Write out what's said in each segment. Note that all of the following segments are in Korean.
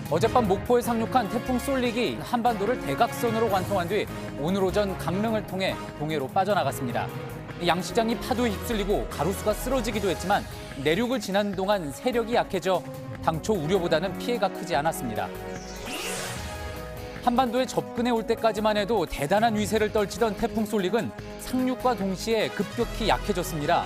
어젯밤 목포에 상륙한 태풍 쏠릭이 한반도를 대각선으로 관통한 뒤 오늘 오전 강릉을 통해 동해로 빠져나갔습니다. 양식장이 파도에 휩쓸리고 가로수가 쓰러지기도 했지만 내륙을 지나는 동안 세력이 약해져 당초 우려보다는 피해가 크지 않았습니다. 한반도에 접근해 올 때까지만 해도 대단한 위세를 떨치던 태풍 쏠릭은 상륙과 동시에 급격히 약해졌습니다.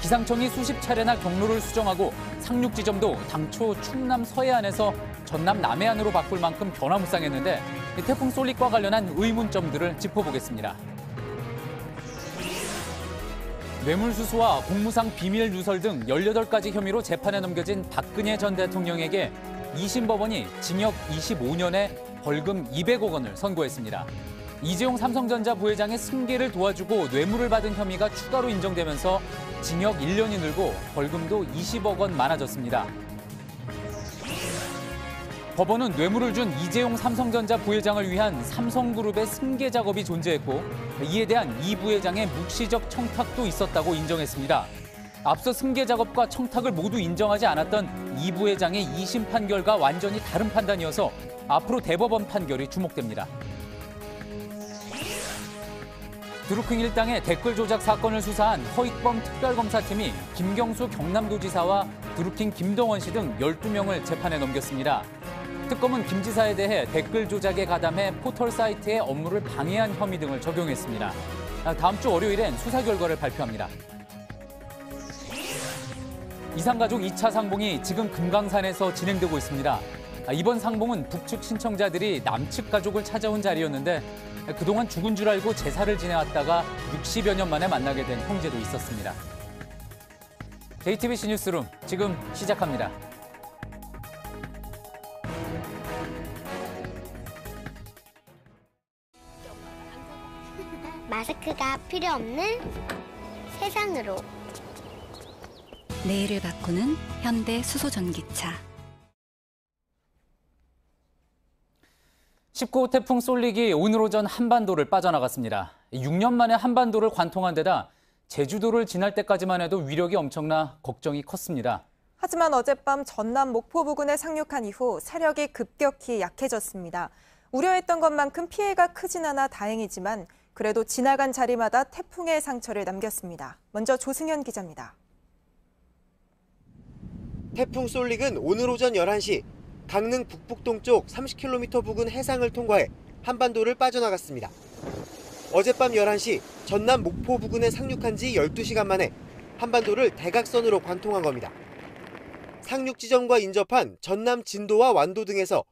기상청이 수십 차례나 경로를 수정하고 상륙 지점도 당초 충남 서해안에서 전남 남해안으로 바꿀 만큼 변화무쌍했는데 태풍 쏠릭과 관련한 의문점들을 짚어보겠습니다. 뇌물수수와 공무상 비밀 누설 등 18가지 혐의로 재판에 넘겨진 박근혜 전 대통령에게 2심 법원이 징역 25년에 벌금 200억 원을 선고했습니다. 이재용 삼성전자 부회장의 승계를 도와주고 뇌물을 받은 혐의가 추가로 인정되면서 징역 1년이 늘고 벌금도 20억 원 많아졌습니다. 법원은 뇌물을 준 이재용 삼성전자 부회장을 위한 삼성그룹의 승계 작업이 존재했고 이에 대한 이 부회장의 묵시적 청탁도 있었다고 인정했습니다. 앞서 승계 작업과 청탁을 모두 인정하지 않았던 이 부회장의 2심 판결과 완전히 다른 판단이어서 앞으로 대법원 판결이 주목됩니다. 드루킹 일당의 댓글 조작 사건을 수사한 허익범 특별검사팀이 김경수 경남도지사와 드루킹 김동원 씨 등 12명을 재판에 넘겼습니다. 특검은 김 지사에 대해 댓글 조작에 가담해 포털 사이트의 업무를 방해한 혐의 등을 적용했습니다. 다음 주 월요일엔 수사 결과를 발표합니다. 이산가족 2차 상봉이 지금 금강산에서 진행되고 있습니다. 이번 상봉은 북측 신청자들이 남측 가족을 찾아온 자리였는데 그동안 죽은 줄 알고 제사를 지내왔다가 60여 년 만에 만나게 된 형제도 있었습니다. JTBC 뉴스룸 지금 시작합니다. 마스크가 필요 없는 세상으로. 내일을 바꾸는 현대 수소전기차. 19호 태풍 쏠릭이 오늘 오전 한반도를 빠져나갔습니다. 6년 만에 한반도를 관통한 데다 제주도를 지날 때까지만 해도 위력이 엄청나 걱정이 컸습니다. 하지만 어젯밤 전남 목포 부근에 상륙한 이후 세력이 급격히 약해졌습니다. 우려했던 것만큼 피해가 크진 않아 다행이지만 그래도 지나간 자리마다 태풍의 상처를 남겼습니다. 먼저 조승현 기자입니다. 태풍 쏠릭은 오늘 오전 11시 강릉 북북동쪽 30km 부근 해상을 통과해 한반도를 빠져나갔습니다. 어젯밤 11시 전남 목포 부근에 상륙한 지 12시간 만에 한반도를 대각선으로 관통한 겁니다. 상륙 지점과 인접한 전남 진도와 완도 등에서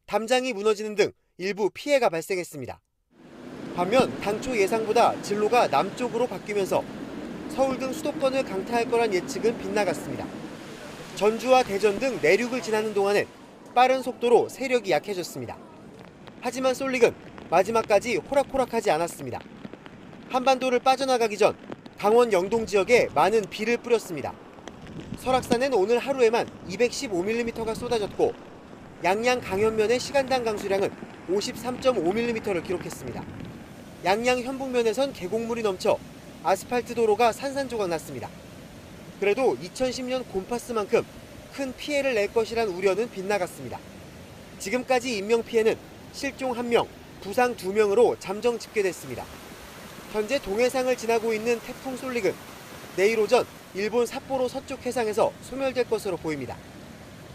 담장이 무너지는 등 일부 피해가 발생했습니다. 반면 당초 예상보다 진로가 남쪽으로 바뀌면서 서울 등 수도권을 강타할 거란 예측은 빗나갔습니다. 전주와 대전 등 내륙을 지나는 동안엔 빠른 속도로 세력이 약해졌습니다. 하지만 쏠릭은 마지막까지 호락호락하지 않았습니다. 한반도를 빠져나가기 전 강원 영동 지역에 많은 비를 뿌렸습니다. 설악산엔 오늘 하루에만 215mm가 쏟아졌고 양양 강현면의 시간당 강수량은 53.5mm를 기록했습니다. 양양 현북면에선 계곡물이 넘쳐 아스팔트 도로가 산산조각 났습니다. 그래도 2010년 곰파스만큼 큰 피해를 낼 것이란 우려는 빗나갔습니다. 지금까지 인명피해는 실종 1명, 부상 2명으로 잠정 집계됐습니다. 현재 동해상을 지나고 있는 태풍 쏠릭은 내일 오전 일본 삿포로 서쪽 해상에서 소멸될 것으로 보입니다.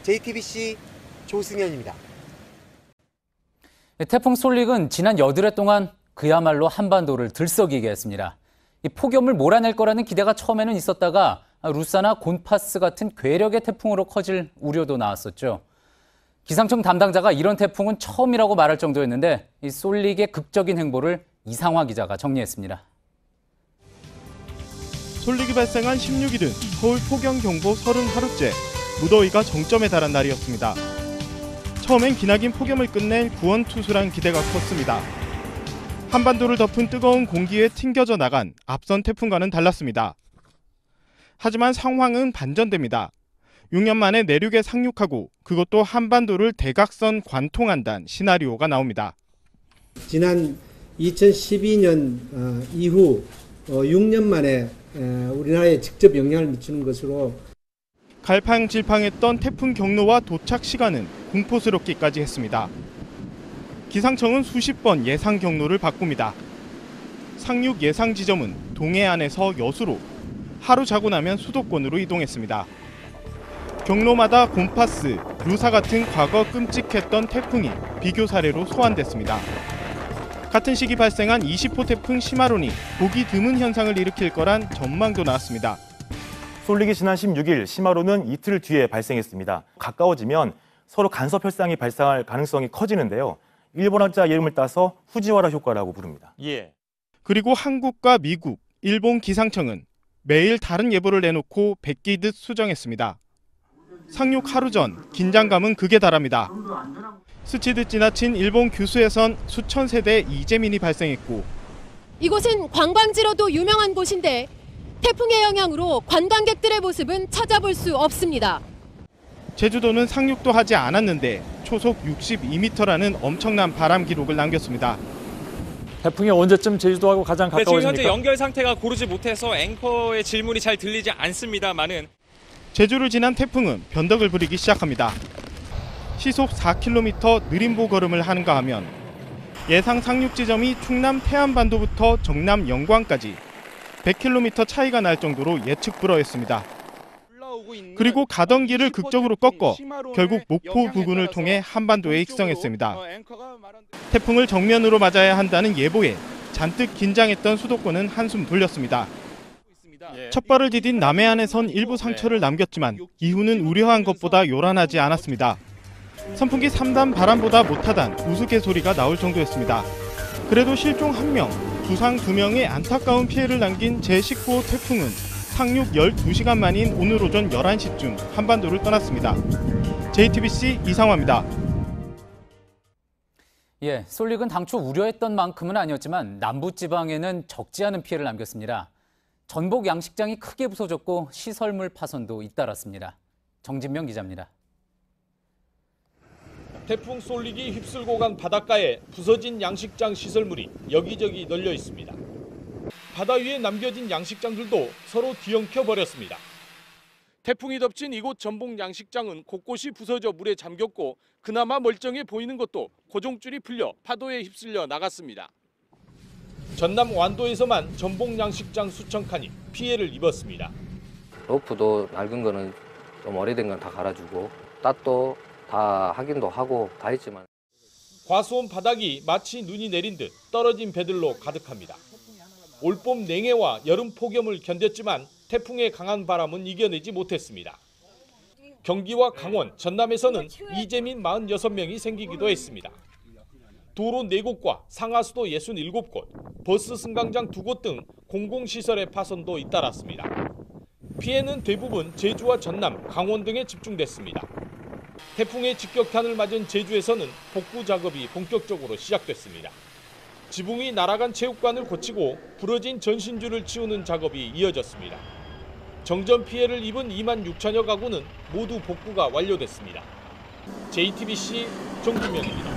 JTBC 조승현입니다. 태풍 쏠릭은 지난 8해 동안 그야말로 한반도를 들썩이게 했습니다. 이 폭염을 몰아낼 거라는 기대가 처음에는 있었다가 루사나 곤파스 같은 괴력의 태풍으로 커질 우려도 나왔었죠. 기상청 담당자가 이런 태풍은 처음이라고 말할 정도였는데 이 쏠릭의 극적인 행보를 이상화 기자가 정리했습니다. 쏠릭이 발생한 16일은 서울 폭염경보 30하루째, 무더위가 정점에 달한 날이었습니다. 처음엔 기나긴 폭염을 끝낼 구원투수란 기대가 컸습니다. 한반도를 덮은 뜨거운 공기에 튕겨져 나간 앞선 태풍과는 달랐습니다. 하지만 상황은 반전됩니다. 6년 만에 내륙에 상륙하고 그것도 한반도를 대각선 관통한다는 시나리오가 나옵니다. 지난 2012년 이후 6년 만에 우리나라에 직접 영향을 미치는 것으로 갈팡질팡했던 태풍 경로와 도착 시간은 공포스럽기까지 했습니다. 기상청은 수십 번 예상 경로를 바꿉니다. 상륙 예상 지점은 동해안에서 여수로, 하루 자고 나면 수도권으로 이동했습니다. 경로마다 곰파스, 루사 같은 과거 끔찍했던 태풍이 비교 사례로 소환됐습니다. 같은 시기 발생한 20호 태풍 시마론이 보기 드문 현상을 일으킬 거란 전망도 나왔습니다. 쏠릭이 지난 16일, 시마론은 이틀 뒤에 발생했습니다. 가까워지면 서로 간섭 혈상이 발생할 가능성이 커지는데요. 일본어자 이름을 따서 후지와라 효과라고 부릅니다. 그리고 한국과 미국, 일본 기상청은 매일 다른 예보를 내놓고 베끼듯 수정했습니다. 상륙 하루 전 긴장감은 극에 달합니다. 스치듯 지나친 일본 규수에선 수천 세대 이재민이 발생했고 이곳은 관광지로도 유명한 곳인데 태풍의 영향으로 관광객들의 모습은 찾아볼 수 없습니다. 제주도는 상륙도 하지 않았는데 초속 62m라는 엄청난 바람 기록을 남겼습니다. 태풍이 언제쯤 제주도하고 가장 지금 가까워집니까? 현재 연결 상태가 고르지 못해서 앵커의 질문이 잘 들리지 않습니다만은 제주를 지난 태풍은 변덕을 부리기 시작합니다. 시속 4km 느림보 걸음을 하는가 하면 예상 상륙 지점이 충남 태안반도부터 정남 영광까지 100km 차이가 날 정도로 예측 불허했습니다. 그리고 가던 길을 극적으로 꺾어 결국 목포 부근을 통해 한반도에 입성했습니다. 태풍을 정면으로 맞아야 한다는 예보에 잔뜩 긴장했던 수도권은 한숨 돌렸습니다. 첫 발을 디딘 남해안에선 일부 상처를 남겼지만 이후는 우려한 것보다 요란하지 않았습니다. 선풍기 3단 바람보다 못하단 우스갯소리가 나올 정도였습니다. 그래도 실종 1명, 부상 2명의 안타까운 피해를 남긴 제19호 태풍은 상륙 12시간 만인 오늘 오전 11시쯤 한반도를 떠났습니다. JTBC 이상화입니다. 예, 쏠릭은 당초 우려했던 만큼은 아니었지만 남부지방에는 적지 않은 피해를 남겼습니다. 전복 양식장이 크게 부서졌고 시설물 파손도 잇따랐습니다. 정진명 기자입니다. 태풍 쏠릭이 휩쓸고 간 바닷가에 부서진 양식장 시설물이 여기저기 널려 있습니다. 바다 위에 남겨진 양식장들도 서로 뒤엉켜 버렸습니다. 태풍이 덮친 이곳 전복 양식장은 곳곳이 부서져 물에 잠겼고 그나마 멀쩡해 보이는 것도 고정줄이 풀려 파도에 휩쓸려 나갔습니다. 전남 완도에서만 전복 양식장 수천 칸이 피해를 입었습니다. 로프도 낡은 거는 좀 오래된 건 다 갈아주고 땄도 다 확인도 하고 다 했지만 과수원 바닥이 마치 눈이 내린 듯 떨어진 배들로 가득합니다. 올봄 냉해와 여름 폭염을 견뎠지만 태풍의 강한 바람은 이겨내지 못했습니다. 경기와 강원, 전남에서는 이재민 46명이 생기기도 했습니다. 도로 4곳과 상하수도 67곳, 버스 승강장 2곳 등 공공시설의 파손도 잇따랐습니다. 피해는 대부분 제주와 전남, 강원 등에 집중됐습니다. 태풍의 직격탄을 맞은 제주에서는 복구 작업이 본격적으로 시작됐습니다. 지붕이 날아간 체육관을 고치고 부러진 전신줄을 치우는 작업이 이어졌습니다. 정전 피해를 입은 2만 6천여 가구는 모두 복구가 완료됐습니다. JTBC 정준명입니다.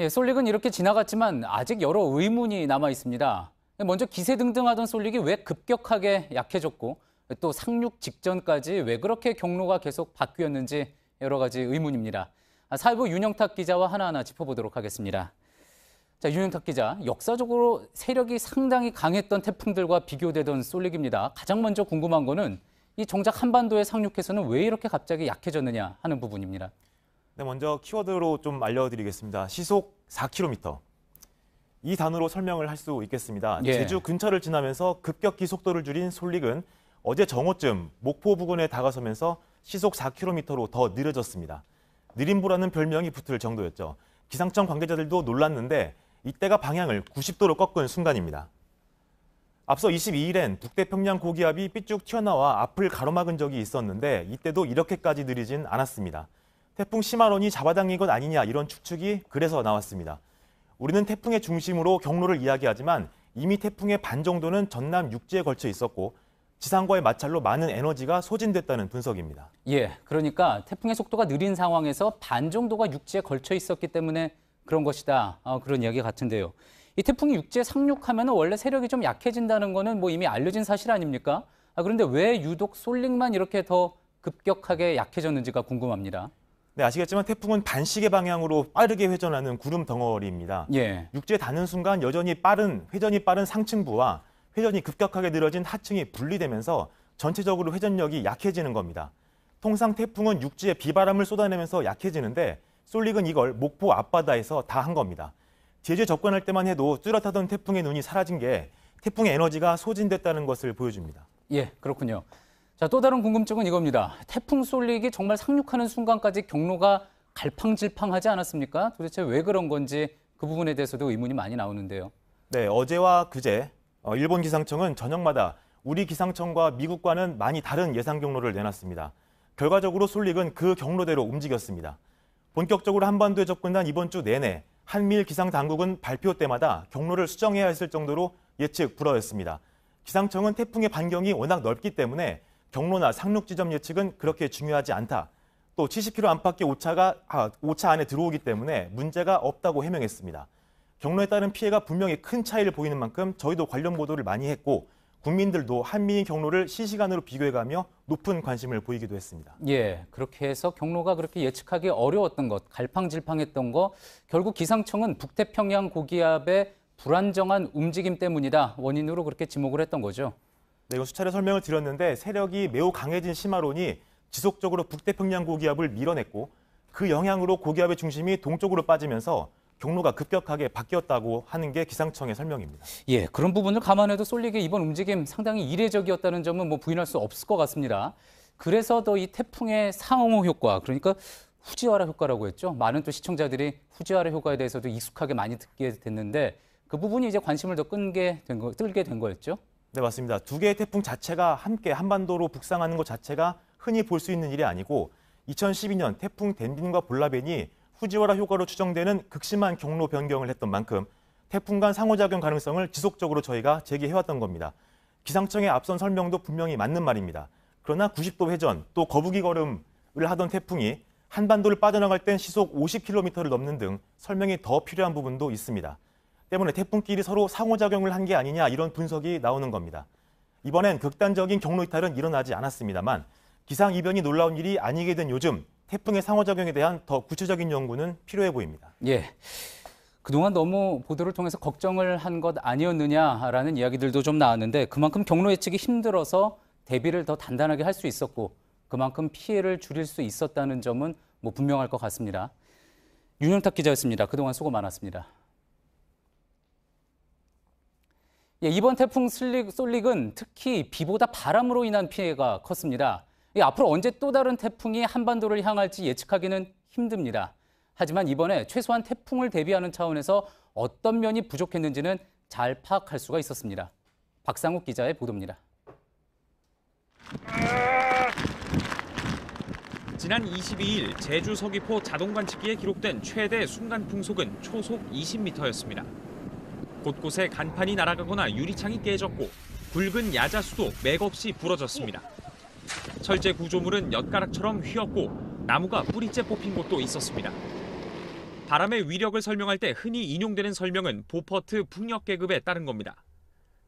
예, 쏠릭은 이렇게 지나갔지만 아직 여러 의문이 남아 있습니다. 먼저 기세등등하던 쏠릭이 왜 급격하게 약해졌고 또 상륙 직전까지 왜 그렇게 경로가 계속 바뀌었는지 여러 가지 의문입니다. 사회부 윤영탁 기자와 하나하나 짚어보도록 하겠습니다. 자, 윤영탁 기자, 역사적으로 세력이 상당히 강했던 태풍들과 비교되던 쏠릭입니다. 가장 먼저 궁금한 거는 이 정작 한반도에 상륙해서는 왜 이렇게 갑자기 약해졌느냐 하는 부분입니다. 네, 먼저 키워드로 좀 알려드리겠습니다. 시속 4km. 이 단어로 설명을 할 수 있겠습니다. 예. 제주 근처를 지나면서 급격히 속도를 줄인 쏠릭은 어제 정오쯤 목포 부근에 다가서면서 시속 4km로 더 느려졌습니다. 느림보라는 별명이 붙을 정도였죠. 기상청 관계자들도 놀랐는데 이때가 방향을 90도로 꺾은 순간입니다. 앞서 22일엔 북태평양 고기압이 삐쭉 튀어나와 앞을 가로막은 적이 있었는데 이때도 이렇게까지 느리진 않았습니다. 태풍 시마론이 잡아당긴 것 아니냐 이런 추측이 그래서 나왔습니다. 우리는 태풍의 중심으로 경로를 이야기하지만 이미 태풍의 반 정도는 전남 육지에 걸쳐 있었고 지상과의 마찰로 많은 에너지가 소진됐다는 분석입니다. 예, 그러니까 태풍의 속도가 느린 상황에서 반 정도가 육지에 걸쳐 있었기 때문에 그런 것이다. 그런 이야기 같은데요. 이 태풍이 육지에 상륙하면 원래 세력이 좀 약해진다는 거는 뭐 이미 알려진 사실 아닙니까? 그런데 왜 유독 쏠릭만 이렇게 더 급격하게 약해졌는지가 궁금합니다. 네, 아시겠지만 태풍은 반시계 방향으로 빠르게 회전하는 구름 덩어리입니다. 예. 육지에 닿는 순간 회전이 빠른 상층부와 회전이 급격하게 늘어진 하층이 분리되면서 전체적으로 회전력이 약해지는 겁니다. 통상 태풍은 육지에 비바람을 쏟아내면서 약해지는데 쏠릭은 이걸 목포 앞바다에서 다 한 겁니다. 제주에 접근할 때만 해도 뚜렷하던 태풍의 눈이 사라진 게 태풍의 에너지가 소진됐다는 것을 보여줍니다. 예, 그렇군요. 자, 또 다른 궁금증은 이겁니다. 태풍 쏠릭이 정말 상륙하는 순간까지 경로가 갈팡질팡하지 않았습니까? 도대체 왜 그런 건지 그 부분에 대해서도 의문이 많이 나오는데요. 네, 어제와 그제 일본 기상청은 저녁마다 우리 기상청과 미국과는 많이 다른 예상 경로를 내놨습니다. 결과적으로 쏠릭은 그 경로대로 움직였습니다. 본격적으로 한반도에 접근한 이번 주 내내 한미일 기상당국은 발표 때마다 경로를 수정해야 했을 정도로 예측 불허였습니다. 기상청은 태풍의 반경이 워낙 넓기 때문에 경로나 상륙 지점 예측은 그렇게 중요하지 않다. 또 70km 안팎의 오차 안에 들어오기 때문에 문제가 없다고 해명했습니다. 경로에 따른 피해가 분명히 큰 차이를 보이는 만큼 저희도 관련 보도를 많이 했고 국민들도 한미일 경로를 실시간으로 비교해가며 높은 관심을 보이기도 했습니다. 예, 그렇게 해서 경로가 그렇게 예측하기 어려웠던 것, 갈팡질팡했던 거, 결국 기상청은 북태평양 고기압의 불안정한 움직임 때문이다 원인으로 그렇게 지목을 했던 거죠. 네, 이건 수차례 설명을 드렸는데 세력이 매우 강해진 시마론이 지속적으로 북태평양 고기압을 밀어냈고 그 영향으로 고기압의 중심이 동쪽으로 빠지면서 경로가 급격하게 바뀌었다고 하는 게 기상청의 설명입니다. 예, 그런 부분을 감안해도 쏠릭의 이번 움직임 상당히 이례적이었다는 점은 부인할 수 없을 것 같습니다. 그래서 더 이 태풍의 상응호 효과, 그러니까 후지와라 효과라고 했죠. 많은 또 시청자들이 후지와라 효과에 대해서도 익숙하게 많이 듣게 됐는데 그 부분이 이제 관심을 더 끌게 된 거였죠. 네, 맞습니다. 두 개의 태풍 자체가 함께 한반도로 북상하는 것 자체가 흔히 볼 수 있는 일이 아니고 2012년 태풍 덴빈과 볼라벤이 후지와라 효과로 추정되는 극심한 경로 변경을 했던 만큼 태풍 간 상호작용 가능성을 지속적으로 저희가 제기해왔던 겁니다. 기상청의 앞선 설명도 분명히 맞는 말입니다. 그러나 90도 회전 또 거북이 걸음을 하던 태풍이 한반도를 빠져나갈 땐 시속 50km를 넘는 등 설명이 더 필요한 부분도 있습니다. 때문에 태풍끼리 서로 상호작용을 한 게 아니냐 이런 분석이 나오는 겁니다. 이번엔 극단적인 경로 이탈은 일어나지 않았습니다만 기상 이변이 놀라운 일이 아니게 된 요즘 태풍의 상호작용에 대한 더 구체적인 연구는 필요해 보입니다. 예, 그동안 너무 보도를 통해서 걱정을 한 것 아니었느냐라는 이야기들도 좀 나왔는데 그만큼 경로 예측이 힘들어서 대비를 더 단단하게 할 수 있었고 그만큼 피해를 줄일 수 있었다는 점은 분명할 것 같습니다. 윤영탁 기자였습니다. 그동안 수고 많았습니다. 예, 이번 태풍 쏠릭은 특히 비보다 바람으로 인한 피해가 컸습니다. 앞으로 언제 또 다른 태풍이 한반도를 향할지 예측하기는 힘듭니다. 하지만 이번에 최소한 태풍을 대비하는 차원에서 어떤 면이 부족했는지는 잘 파악할 수가 있었습니다. 박상욱 기자의 보도입니다. 지난 22일 제주 서귀포 자동관측기에 기록된 최대 순간 풍속은 초속 20m였습니다. 곳곳에 간판이 날아가거나 유리창이 깨졌고 굵은 야자수도 맥없이 부러졌습니다. 철제 구조물은 엿가락처럼 휘었고 나무가 뿌리째 뽑힌 곳도 있었습니다. 바람의 위력을 설명할 때 흔히 인용되는 설명은 보퍼트 풍력계급에 따른 겁니다.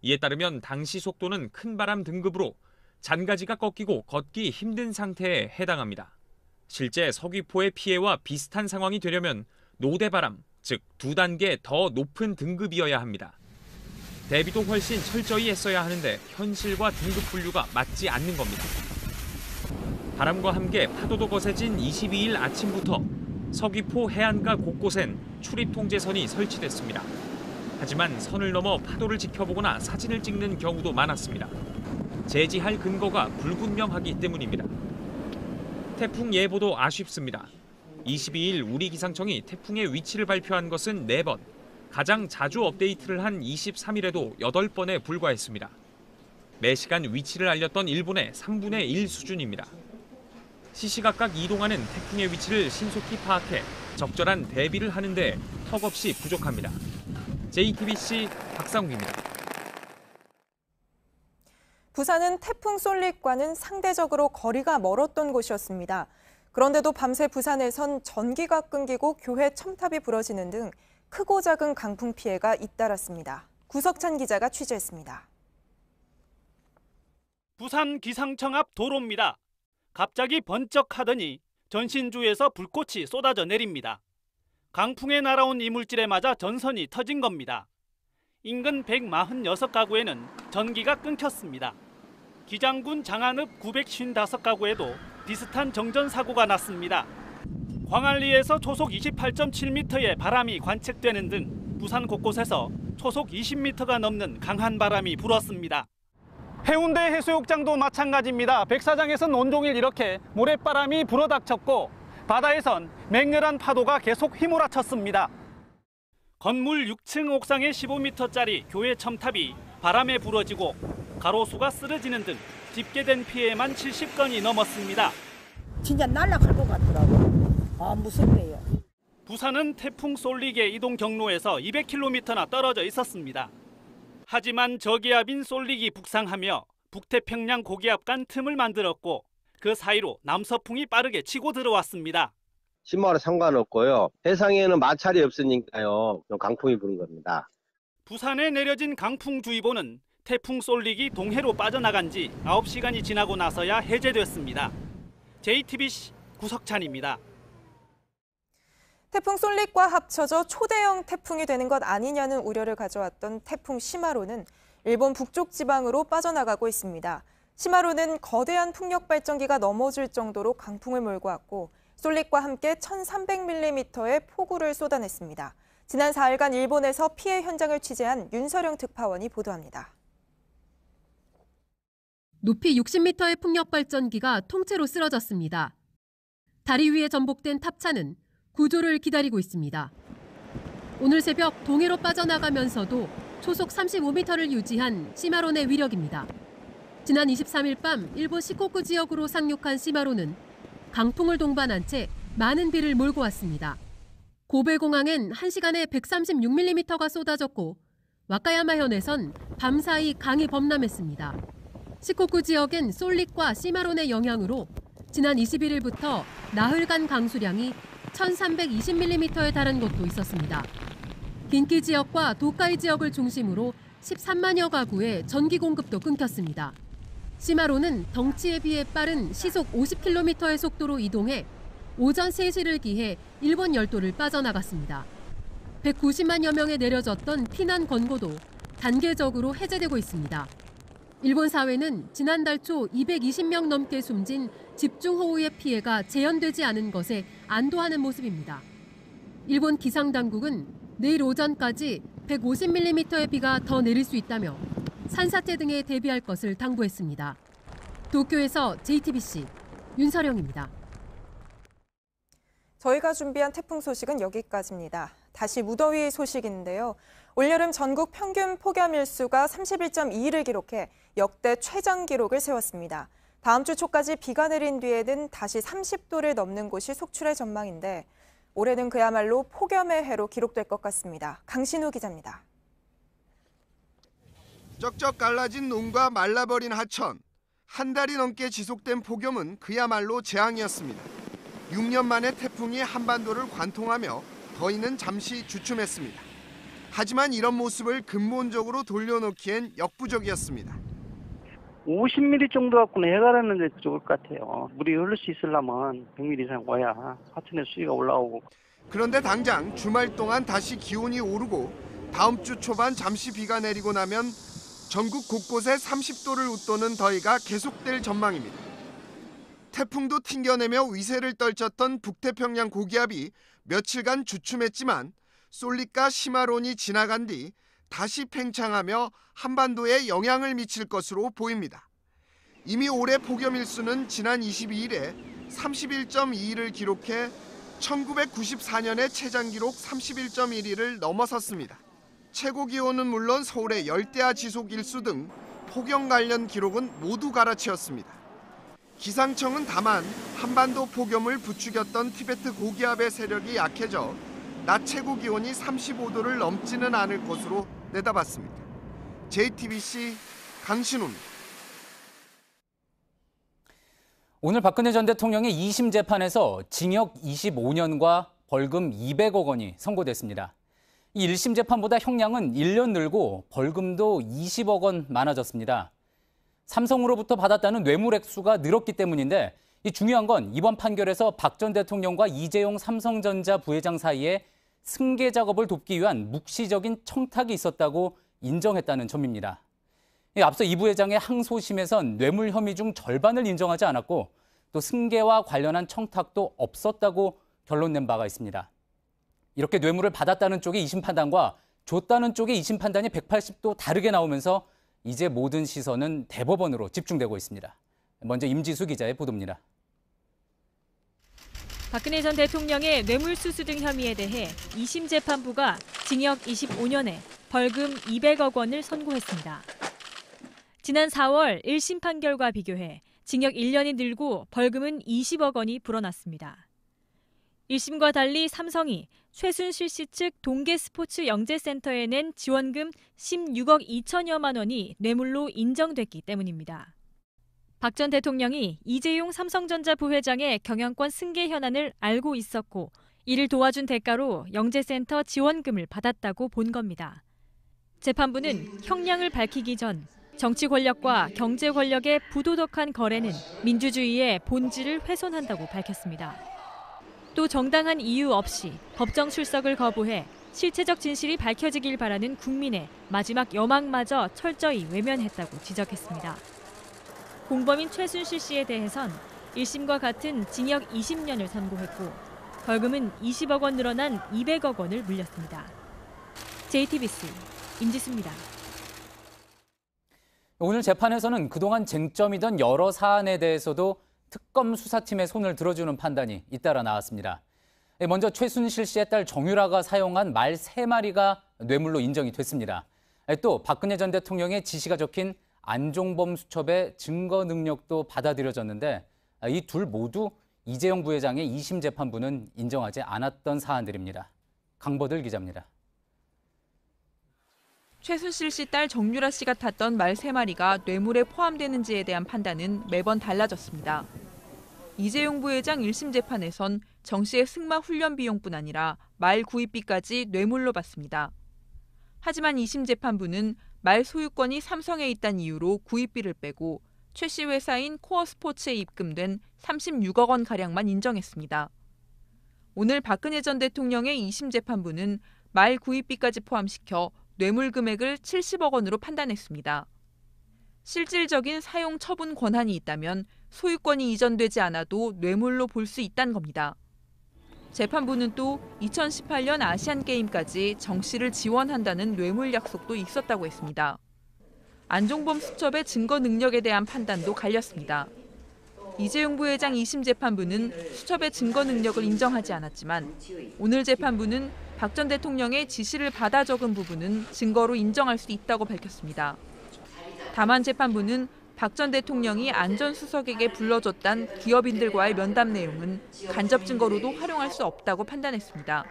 이에 따르면 당시 속도는 큰 바람 등급으로 잔가지가 꺾이고 걷기 힘든 상태에 해당합니다. 실제 서귀포의 피해와 비슷한 상황이 되려면 노대바람, 즉 2단계 더 높은 등급이어야 합니다. 대비도 훨씬 철저히 했어야 하는데 현실과 등급 분류가 맞지 않는 겁니다. 바람과 함께 파도도 거세진 22일 아침부터 서귀포 해안가 곳곳엔 출입 통제선이 설치됐습니다. 하지만 선을 넘어 파도를 지켜보거나 사진을 찍는 경우도 많았습니다. 제지할 근거가 불분명하기 때문입니다. 태풍 예보도 아쉽습니다. 22일 우리 기상청이 태풍의 위치를 발표한 것은 4번, 가장 자주 업데이트를 한 23일에도 8번에 불과했습니다. 매시간 위치를 알렸던 일본의 3분의 1 수준입니다. 시시각각 이동하는 태풍의 위치를 신속히 파악해 적절한 대비를 하는 데 턱없이 부족합니다. JTBC 박상욱입니다. 부산은 태풍 쏠릭과는 상대적으로 거리가 멀었던 곳이었습니다. 그런데도 밤새 부산에선 전기가 끊기고 교회 첨탑이 부러지는 등 크고 작은 강풍 피해가 잇따랐습니다. 구석찬 기자가 취재했습니다. 부산 기상청 앞 도로입니다. 갑자기 번쩍하더니 전신주에서 불꽃이 쏟아져 내립니다. 강풍에 날아온 이물질에 맞아 전선이 터진 겁니다. 인근 146가구에는 전기가 끊겼습니다. 기장군 장안읍 955가구에도 비슷한 정전 사고가 났습니다. 광안리에서 초속 28.7m의 바람이 관측되는 등 부산 곳곳에서 초속 20m가 넘는 강한 바람이 불었습니다. 해운대 해수욕장도 마찬가지입니다. 백사장에선 온종일 이렇게 모래바람이 불어닥쳤고 바다에선 맹렬한 파도가 계속 휘몰아쳤습니다. 건물 6층 옥상의 15m짜리 교회 첨탑이 바람에 부러지고 가로수가 쓰러지는 등 집계된 피해만 70건이 넘었습니다. 진짜 날아갈 것 같더라고요. 무섭네요. 부산은 태풍 쏠릭의 이동 경로에서 200km나 떨어져 있었습니다. 하지만 저기압인 쏠릭이 북상하며 북태평양 고기압 간 틈을 만들었고 그 사이로 남서풍이 빠르게 치고 들어왔습니다. 신마와 상관없고요. 해상에는 마찰이 없으니까요. 강풍이 부는 겁니다. 부산에 내려진 강풍주의보는 태풍 쏠릭이 동해로 빠져나간 지 9시간이 지나고 나서야 해제됐습니다. JTBC 구석찬입니다. 태풍 쏠릭과 합쳐져 초대형 태풍이 되는 것 아니냐는 우려를 가져왔던 태풍 시마로는 일본 북쪽 지방으로 빠져나가고 있습니다. 시마로는 거대한 풍력 발전기가 넘어질 정도로 강풍을 몰고 왔고 쏠릭과 함께 1,300mm의 폭우를 쏟아냈습니다. 지난 4일간 일본에서 피해 현장을 취재한 윤서령 특파원이 보도합니다. 높이 60m의 풍력 발전기가 통째로 쓰러졌습니다. 다리 위에 전복된 탑차는 구조를 기다리고 있습니다. 오늘 새벽 동해로 빠져나가면서도 초속 35m를 유지한 시마론의 위력입니다. 지난 23일 밤 일본 시코쿠 지역으로 상륙한 시마론은 강풍을 동반한 채 많은 비를 몰고 왔습니다. 고베공항엔 1시간에 136mm가 쏟아졌고 와카야마현에선 밤사이 강이 범람했습니다. 시코쿠 지역엔 쏠릭과 시마론의 영향으로 지난 21일부터 나흘간 강수량이 1,320mm에 달한 곳도 있었습니다. 긴키 지역과 도카이 지역을 중심으로 13만여 가구의 전기 공급도 끊겼습니다. 시마로는 덩치에 비해 빠른 시속 50km의 속도로 이동해 오전 3시를 기해 일본 열도를 빠져나갔습니다. 190만여 명에 내려졌던 피난 권고도 단계적으로 해제되고 있습니다. 일본 사회는 지난달 초 220명 넘게 숨진 집중호우의 피해가 재현되지 않은 것에 안도하는 모습입니다. 일본 기상당국은 내일 오전까지 150mm의 비가 더 내릴 수 있다며 산사태 등에 대비할 것을 당부했습니다. 도쿄에서 JTBC 윤서령입니다. 저희가 준비한 태풍 소식은 여기까지입니다. 다시 무더위 소식인데요. 올여름 전국 평균 폭염일수가 31.2일을 기록해 역대 최장 기록을 세웠습니다. 다음 주 초까지 비가 내린 뒤에는 다시 30도를 넘는 곳이 속출할 전망인데 올해는 그야말로 폭염의 해로 기록될 것 같습니다. 강신우 기자입니다. 쩍쩍 갈라진 논과 말라버린 하천. 한 달이 넘게 지속된 폭염은 그야말로 재앙이었습니다. 6년 만에 태풍이 한반도를 관통하며 더위는 잠시 주춤했습니다. 하지만 이런 모습을 근본적으로 돌려놓기엔 역부족이었습니다. 50mm 정도 갖고는 해가라는 데 좋을 것 같아요. 물이 흐를 수 있으려면 100mm 이상 와야 하천의 수위가 올라오고. 그런데 당장 주말 동안 다시 기온이 오르고 다음 주 초반 잠시 비가 내리고 나면 전국 곳곳에 30도를 웃도는 더위가 계속될 전망입니다. 태풍도 튕겨내며 위세를 떨쳤던 북태평양 고기압이 며칠간 주춤했지만 쏠릭과 시마론이 지나간 뒤 다시 팽창하며 한반도에 영향을 미칠 것으로 보입니다. 이미 올해 폭염일수는 지난 22일에 31.2일을 기록해 1994년의 최장 기록 31.1일을 넘어섰습니다. 최고 기온은 물론 서울의 열대야 지속 일수 등 폭염 관련 기록은 모두 갈아치웠습니다. 기상청은 다만 한반도 폭염을 부추겼던 티베트 고기압의 세력이 약해져 낮 최고 기온이 35도를 넘지는 않을 것으로 내다봤습니다. JTBC 강신우입니다. 오늘 박근혜 전 대통령의 2심 재판에서 징역 25년과 벌금 200억 원이 선고됐습니다. 이 1심 재판보다 형량은 1년 늘고 벌금도 20억 원 많아졌습니다. 삼성으로부터 받았다는 뇌물 액수가 늘었기 때문인데 이 중요한 건 이번 판결에서 박 전 대통령과 이재용 삼성전자 부회장 사이에 승계 작업을 돕기 위한 묵시적인 청탁이 있었다고 인정했다는 점입니다. 앞서 이 부회장의 항소심에선 뇌물 혐의 중 절반을 인정하지 않았고 또 승계와 관련한 청탁도 없었다고 결론 낸 바가 있습니다. 이렇게 뇌물을 받았다는 쪽의 2심 판단과 줬다는 쪽의 2심 판단이 180도 다르게 나오면서 이제 모든 시선은 대법원으로 집중되고 있습니다. 먼저 임지수 기자의 보도입니다. 박근혜 전 대통령의 뇌물수수 등 혐의에 대해 2심 재판부가 징역 25년에 벌금 200억 원을 선고했습니다. 지난 4월 1심 판결과 비교해 징역 1년이 늘고 벌금은 20억 원이 불어났습니다. 1심과 달리 삼성이 최순실 씨 측 동계스포츠 영재센터에 낸 지원금 16억 2천여만 원이 뇌물로 인정됐기 때문입니다. 박 전 대통령이 이재용 삼성전자 부회장의 경영권 승계 현안을 알고 있었고 이를 도와준 대가로 영재센터 지원금을 받았다고 본 겁니다. 재판부는 형량을 밝히기 전 정치 권력과 경제 권력의 부도덕한 거래는 민주주의의 본질을 훼손한다고 밝혔습니다. 또 정당한 이유 없이 법정 출석을 거부해 실체적 진실이 밝혀지길 바라는 국민의 마지막 여망마저 철저히 외면했다고 지적했습니다. 공범인 최순실 씨에 대해선 1심과 같은 징역 20년을 선고했고 벌금은 20억 원 늘어난 200억 원을 물렸습니다. JTBC 임지수입니다. 오늘 재판에서는 그동안 쟁점이던 여러 사안에 대해서도 특검 수사팀의 손을 들어주는 판단이 잇따라 나왔습니다. 먼저 최순실 씨의 딸 정유라가 사용한 말 3마리가 뇌물로 인정이 됐습니다. 또 박근혜 전 대통령의 지시가 적힌 안종범 수첩의 증거 능력도 받아들여졌는데 이 둘 모두 이재용 부회장의 2심 재판부는 인정하지 않았던 사안들입니다. 강버들 기자입니다. 최순실 씨 딸 정유라 씨가 탔던 말 3마리가 뇌물에 포함되는지에 대한 판단은 매번 달라졌습니다. 이재용 부회장 1심 재판에선 정 씨의 승마 훈련 비용뿐 아니라 말 구입비까지 뇌물로 받습니다. 하지만 2심 재판부는 말 소유권이 삼성에 있다는 이유로 구입비를 빼고 최 씨 회사인 코어스포츠에 입금된 36억 원가량만 인정했습니다. 오늘 박근혜 전 대통령의 2심 재판부는 말 구입비까지 포함시켜 뇌물 금액을 70억 원으로 판단했습니다. 실질적인 사용 처분 권한이 있다면 소유권이 이전되지 않아도 뇌물로 볼 수 있다는 겁니다. 재판부는 또 2018년 아시안게임까지 정 씨를 지원한다는 뇌물 약속도 있었다고 했습니다. 안종범 수첩의 증거 능력에 대한 판단도 갈렸습니다. 이재용 부회장 2심 재판부는 수첩의 증거 능력을 인정하지 않았지만 오늘 재판부는 박 전 대통령의 지시를 받아 적은 부분은 증거로 인정할 수 있다고 밝혔습니다. 다만 재판부는 박 전 대통령이 안전수석에게 불러줬던 기업인들과의 면담 내용은 간접 증거로도 활용할 수 없다고 판단했습니다.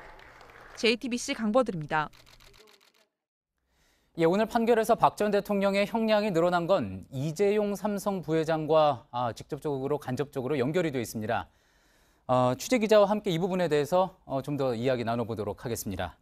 JTBC 강버들입니다. 오늘 판결에서 박 전 대통령의 형량이 늘어난 건 이재용 삼성 부회장과 직접적으로 간접적으로 연결이 되어 있습니다. 취재기자와 함께 이 부분에 대해서 좀 더 이야기 나눠보도록 하겠습니다.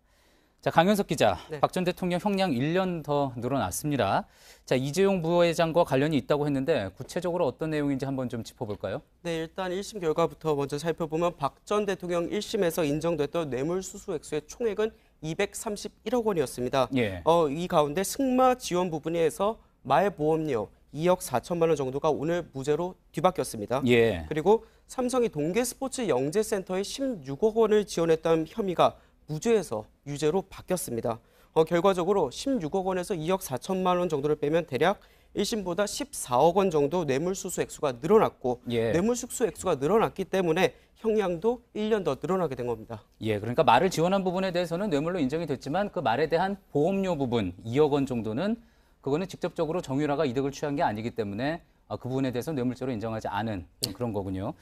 자, 강현석 기자, 네. 박 전 대통령 형량 1년 더 늘어났습니다. 자, 이재용 부회장과 관련이 있다고 했는데 구체적으로 어떤 내용인지 한번 좀 짚어볼까요? 네, 일단 1심 결과부터 먼저 살펴보면 박 전 대통령 1심에서 인정됐던 뇌물수수 액수의 총액은 231억 원이었습니다. 예. 이 가운데 승마 지원 부분에서 말보험료 2억 4천만 원 정도가 오늘 무죄로 뒤바뀌었습니다. 예. 그리고 삼성이 동계스포츠 영재센터에 16억 원을 지원했던 혐의가 무죄에서 유죄로 바뀌었습니다. 결과적으로 16억 원에서 2억 4천만 원 정도를 빼면 대략 1심보다 14억 원 정도 뇌물수수 액수가 늘어났고 뇌물수수 액수가 늘어났기 때문에 형량도 1년 더 늘어나게 된 겁니다. 예, 그러니까 말을 지원한 부분에 대해서는 뇌물로 인정이 됐지만 그 말에 대한 보험료 부분 2억 원 정도는 그거는 직접적으로 정유라가 이득을 취한 게 아니기 때문에 그 부분에 대해서 뇌물죄로 인정하지 않은 그런 거군요.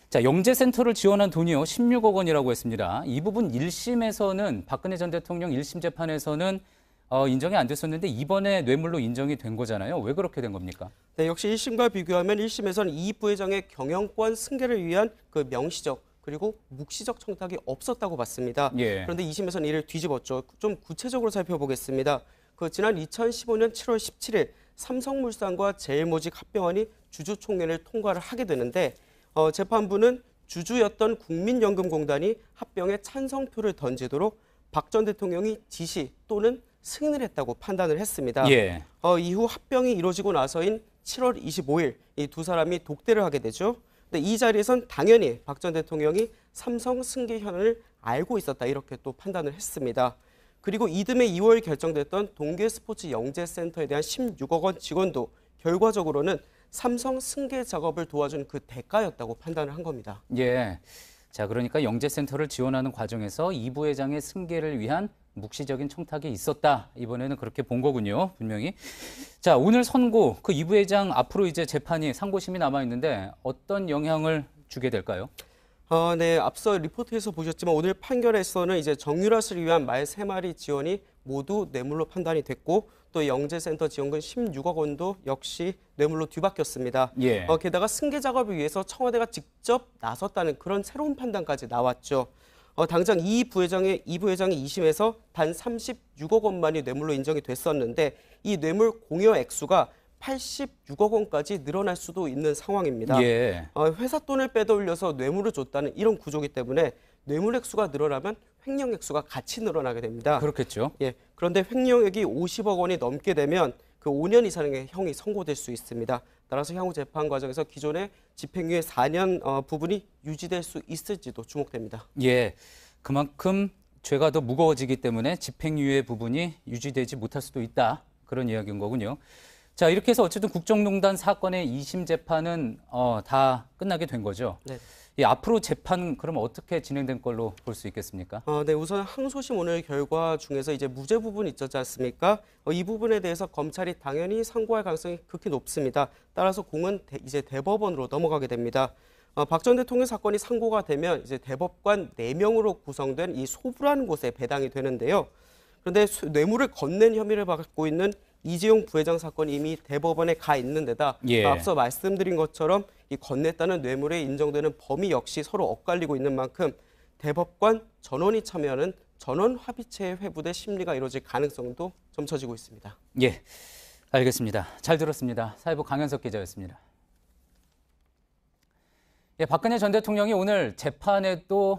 자, 영재센터를 지원한 돈이요 16억 원이라고 했습니다. 이 부분 1심에서는 박근혜 전 대통령 1심 재판에서는 인정이 안 됐었는데 이번에 뇌물로 인정이 된 거잖아요. 왜 그렇게 된 겁니까? 네, 역시 1심과 비교하면 1심에서는 이 부회장의 경영권 승계를 위한 그 명시적 그리고 묵시적 청탁이 없었다고 봤습니다. 예. 그런데 2심에서는 이를 뒤집었죠. 좀 구체적으로 살펴보겠습니다. 지난 2015년 7월 17일 삼성물산과 제일모직 합병안이 주주총회를 통과를 하게 되는데 재판부는 주주였던 국민연금공단이 합병에 찬성표를 던지도록 박 전 대통령이 지시 또는 승인을 했다고 판단을 했습니다. 예. 이후 합병이 이루어지고 나서인 7월 25일 이 두 사람이 독대를 하게 되죠. 근데 이 자리에선 당연히 박 전 대통령이 삼성 승계 현안을 알고 있었다 이렇게 또 판단을 했습니다. 그리고 이듬해 2월 결정됐던 동계스포츠영재센터에 대한 16억 원 지원도 결과적으로는 삼성 승계 작업을 도와준 그 대가였다고 판단을 한 겁니다. 예. 자, 그러니까 영재센터를 지원하는 과정에서 이 부회장의 승계를 위한 묵시적인 청탁이 있었다. 이번에는 그렇게 본 거군요, 분명히. 자, 오늘 선고, 그 이 부회장 앞으로 이제 재판이 상고심이 남아 있는데 어떤 영향을 주게 될까요? 네, 앞서 리포트에서 보셨지만 오늘 판결에서는 이제 정유라 씨를 위한 말 3마리 지원이 모두 뇌물로 판단이 됐고 또 영재센터 지원금 16억 원도 역시 뇌물로 뒤바뀌었습니다. 예. 게다가 승계 작업을 위해서 청와대가 직접 나섰다는 그런 새로운 판단까지 나왔죠. 당장 이 부회장이 2심에서 단 36억 원만이 뇌물로 인정이 됐었는데 이 뇌물 공여 액수가 86억 원까지 늘어날 수도 있는 상황입니다. 예. 회사 돈을 빼돌려서 뇌물을 줬다는 이런 구조이기 때문에 뇌물 액수가 늘어나면 횡령 액수가 같이 늘어나게 됩니다. 그렇겠죠. 예. 그런데 횡령액이 50억 원이 넘게 되면 그 5년 이상의 형이 선고될 수 있습니다. 따라서 향후 재판 과정에서 기존의 집행유예 4년 부분이 유지될 수 있을지도 주목됩니다. 예. 그만큼 죄가 더 무거워지기 때문에 집행유예 부분이 유지되지 못할 수도 있다. 그런 이야기인 거군요. 자, 이렇게 해서 어쨌든 국정농단 사건의 2심 재판은 다 끝나게 된 거죠. 네. 예, 앞으로 재판 그러면 어떻게 진행된 걸로 볼 수 있겠습니까? 네, 우선 항소심 오늘 결과 중에서 이제 무죄 부분이 있었지 않습니까? 이 부분에 대해서 검찰이 당연히 상고할 가능성이 극히 높습니다. 따라서 공은 이제 대법원으로 넘어가게 됩니다. 박 전 대통령 사건이 상고가 되면 이제 대법관 4명으로 구성된 이 소부라는 곳에 배당이 되는데요. 그런데 뇌물을 건넨 혐의를 받고 있는 이재용 부회장 사건이 이미 대법원에 가 있는 데다 예. 앞서 말씀드린 것처럼 이 건넸다는 뇌물에 인정되는 범위 역시 서로 엇갈리고 있는 만큼 대법관 전원이 참여하는 전원 합의체 회부의 심리가 이루어질 가능성도 점쳐지고 있습니다. 예, 알겠습니다. 잘 들었습니다. 사회부 강현석 기자였습니다. 예, 박근혜 전 대통령이 오늘 재판에도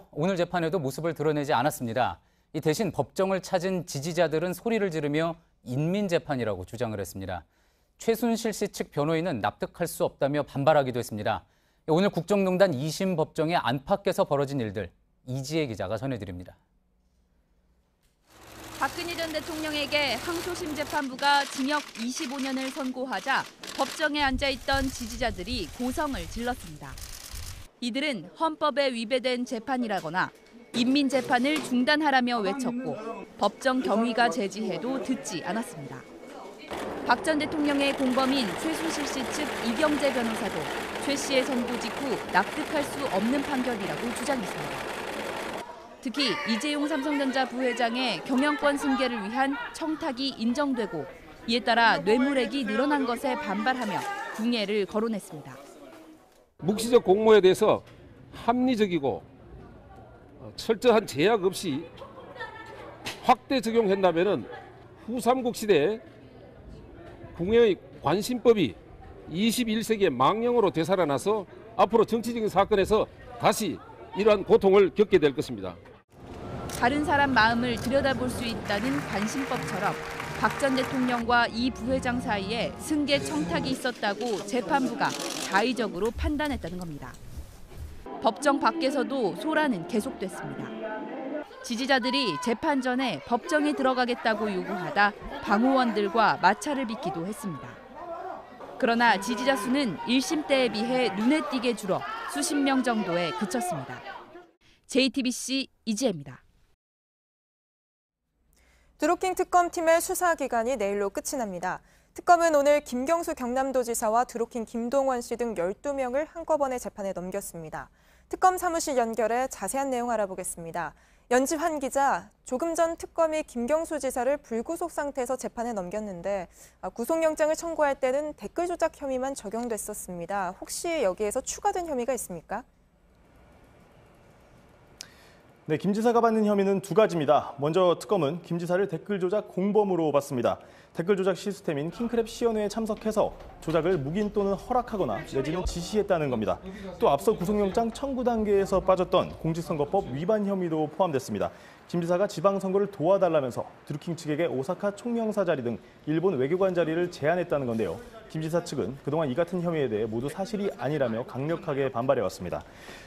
모습을 드러내지 않았습니다. 이 대신 법정을 찾은 지지자들은 소리를 지르며 인민재판이라고 주장을 했습니다. 최순실 씨 측 변호인은 납득할 수 없다며 반발하기도 했습니다. 오늘 국정농단 2심 법정의 안팎에서 벌어진 일들, 이지혜 기자가 전해드립니다. 박근혜 전 대통령에게 항소심 재판부가 징역 25년을 선고하자 법정에 앉아있던 지지자들이 고성을 질렀습니다. 이들은 헌법에 위배된 재판이라거나 인민재판을 중단하라며 외쳤고 법정 경위가 제지해도 듣지 않았습니다. 박 전 대통령의 공범인 최순실 씨 측 이경재 변호사도 최 씨의 선고 직후 납득할 수 없는 판결이라고 주장했습니다. 특히 이재용 삼성전자 부회장의 경영권 승계를 위한 청탁이 인정되고 이에 따라 뇌물액이 늘어난 것에 반발하며 궁예를 거론했습니다. 묵시적 공모에 대해서 합리적이고 철저한 제약 없이 확대 적용한다면 후 삼국 시대에 궁예의 관심법이 21세기의 망령으로 되살아나서 앞으로 정치적인 사건에서 다시 이러한 고통을 겪게 될 것입니다. 다른 사람 마음을 들여다볼 수 있다는 관심법처럼 박 전 대통령과 이 부회장 사이에 승계 청탁이 있었다고 재판부가 자의적으로 판단했다는 겁니다. 법정 밖에서도 소란은 계속됐습니다. 지지자들이 재판 전에 법정에 들어가겠다고 요구하다 방호원들과 마찰을 빚기도 했습니다. 그러나 지지자 수는 1심 때에 비해 눈에 띄게 줄어 수십 명 정도에 그쳤습니다. JTBC 이지혜입니다. 드루킹 특검팀의 수사 기간이 내일로 끝이 납니다. 특검은 오늘 김경수 경남도지사와 드루킹 김동원 씨 등 12명을 한꺼번에 재판에 넘겼습니다. 특검 사무실 연결해 자세한 내용 알아보겠습니다. 연지환 기자, 조금 전 특검이 김경수 지사를 불구속 상태에서 재판에 넘겼는데 구속영장을 청구할 때는 댓글 조작 혐의만 적용됐었습니다. 혹시 여기에서 추가된 혐의가 있습니까? 네, 김 지사가 받는 혐의는 두 가지입니다. 먼저 특검은 김 지사를 댓글 조작 공범으로 봤습니다. 댓글 조작 시스템인 킹크랩 시연회에 참석해서 조작을 묵인 또는 허락하거나 내지는 지시했다는 겁니다. 또 앞서 구속영장 청구 단계에서 빠졌던 공직선거법 위반 혐의도 포함됐습니다. 김 지사가 지방선거를 도와달라면서 드루킹 측에게 오사카 총영사 자리 등 일본 외교관 자리를 제안했다는 건데요. 김 지사 측은 그동안 이 같은 혐의에 대해 모두 사실이 아니라며 강력하게 반발해왔습니다.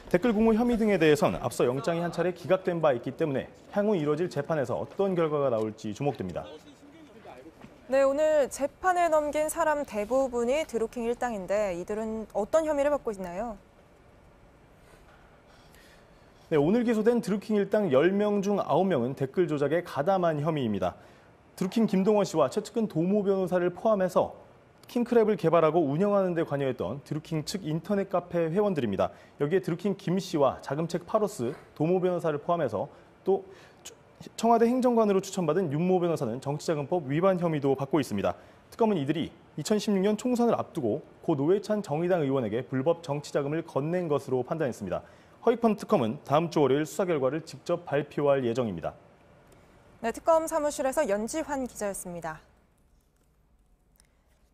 댓글 공모 혐의 등에 대해선 앞서 영장이 한 차례 기각된 바 있기 때문에 향후 이뤄질 재판에서 어떤 결과가 나올지 주목됩니다. 네, 오늘 재판에 넘긴 사람 대부분이 드루킹 일당인데 이들은 어떤 혐의를 받고 있나요? 네, 오늘 기소된 드루킹 일당 10명 중 9명은 댓글 조작에 가담한 혐의입니다. 드루킹 김동원 씨와 최측근 도모 변호사를 포함해서 킹크랩을 개발하고 운영하는 데 관여했던 드루킹 측 인터넷 카페 회원들입니다. 여기에 드루킹 김 씨와 자금책 파로스, 도모 변호사를 포함해서 또 청와대 행정관으로 추천받은 윤모 변호사는 정치자금법 위반 혐의도 받고 있습니다. 특검은 이들이 2016년 총선을 앞두고 고 노회찬 정의당 의원에게 불법 정치자금을 건넨 것으로 판단했습니다. 허익범 특검은 다음 주 월요일 수사 결과를 직접 발표할 예정입니다. 네, 특검 사무실에서 연지환 기자였습니다.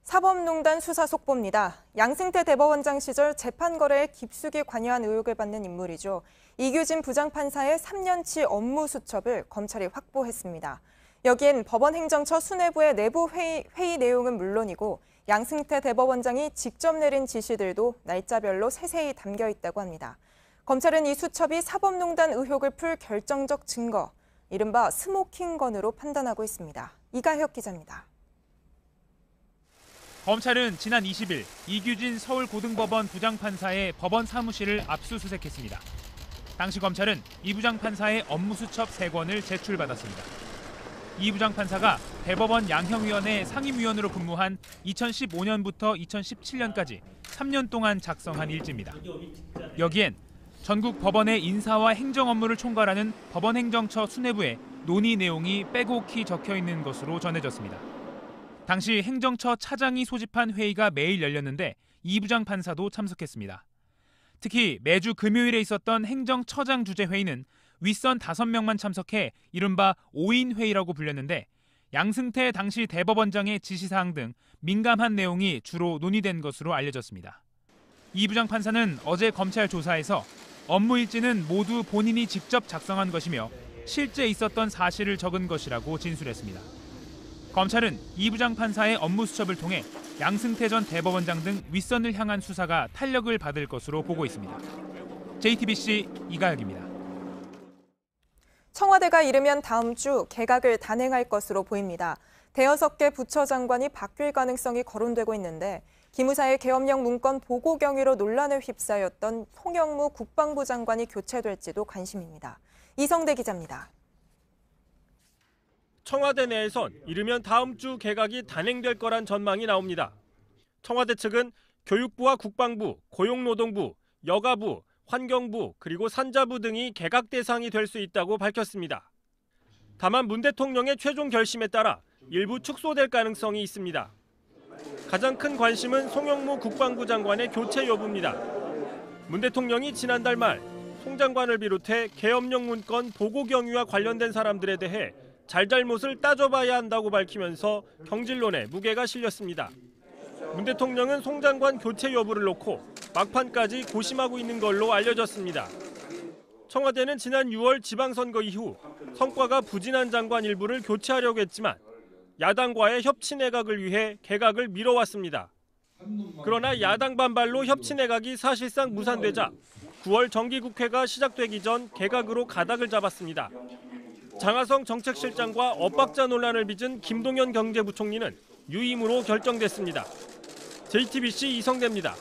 사법농단 수사 속보입니다. 양승태 대법원장 시절 재판 거래에 깊숙이 관여한 의혹을 받는 인물이죠. 이규진 부장판사의 3년치 업무 수첩을 검찰이 확보했습니다. 여기엔 법원 행정처 수뇌부의 내부 회의 내용은 물론이고 양승태 대법원장이 직접 내린 지시들도 날짜별로 세세히 담겨 있다고 합니다. 검찰은 이 수첩이 사법농단 의혹을 풀 결정적 증거, 이른바 스모킹건으로 판단하고 있습니다. 이가혁 기자입니다. 검찰은 지난 20일 이규진 서울고등법원 부장판사의 법원 사무실을 압수수색했습니다. 당시 검찰은 이 부장판사의 업무수첩 3권을 제출받았습니다. 이 부장판사가 대법원 양형위원회 상임위원으로 근무한 2015년부터 2017년까지 3년 동안 작성한 일지입니다. 여기엔 전국 법원의 인사와 행정 업무를 총괄하는 법원행정처 수뇌부의 논의 내용이 빼곡히 적혀 있는 것으로 전해졌습니다. 당시 행정처 차장이 소집한 회의가 매일 열렸는데 이 부장판사도 참석했습니다. 특히 매주 금요일에 있었던 행정처장 주재 회의는 윗선 5명만 참석해 이른바 5인 회의라고 불렸는데 양승태 당시 대법원장의 지시사항 등 민감한 내용이 주로 논의된 것으로 알려졌습니다. 이 부장판사는 어제 검찰 조사에서 업무 일지는 모두 본인이 직접 작성한 것이며 실제 있었던 사실을 적은 것이라고 진술했습니다. 검찰은 이 부장판사의 업무 수첩을 통해 양승태 전 대법원장 등 윗선을 향한 수사가 탄력을 받을 것으로 보고 있습니다. JTBC 이가혁입니다. 청와대가 이르면 다음 주 개각을 단행할 것으로 보입니다. 대여섯 개 부처 장관이 바뀔 가능성이 거론되고 있는데 기무사의 계엄령 문건 보고 경위로 논란에 휩싸였던 송영무 국방부 장관이 교체될지도 관심입니다. 이성대 기자입니다. 청와대 내에선 이르면 다음 주 개각이 단행될 거란 전망이 나옵니다. 청와대 측은 교육부와 국방부, 고용노동부, 여가부, 환경부, 그리고 산자부 등이 개각 대상이 될 수 있다고 밝혔습니다. 다만 문 대통령의 최종 결심에 따라 일부 축소될 가능성이 있습니다. 가장 큰 관심은 송영무 국방부 장관의 교체 여부입니다. 문 대통령이 지난달 말 송 장관을 비롯해 계엄령 문건 보고 경위와 관련된 사람들에 대해 잘잘못을 따져봐야 한다고 밝히면서 경질론에 무게가 실렸습니다. 문 대통령은 송 장관 교체 여부를 놓고 막판까지 고심하고 있는 걸로 알려졌습니다. 청와대는 지난 6월 지방선거 이후 성과가 부진한 장관 일부를 교체하려고 했지만 야당과의 협치 내각을 위해 개각을 미뤄왔습니다. 그러나 야당 반발로 협치 내각이 사실상 무산되자 9월 정기국회가 시작되기 전 개각으로 가닥을 잡았습니다. 장하성 정책실장과 엇박자 논란을 빚은 김동연 경제부총리는 유임으로 결정됐습니다. JTBC 이성대입니다.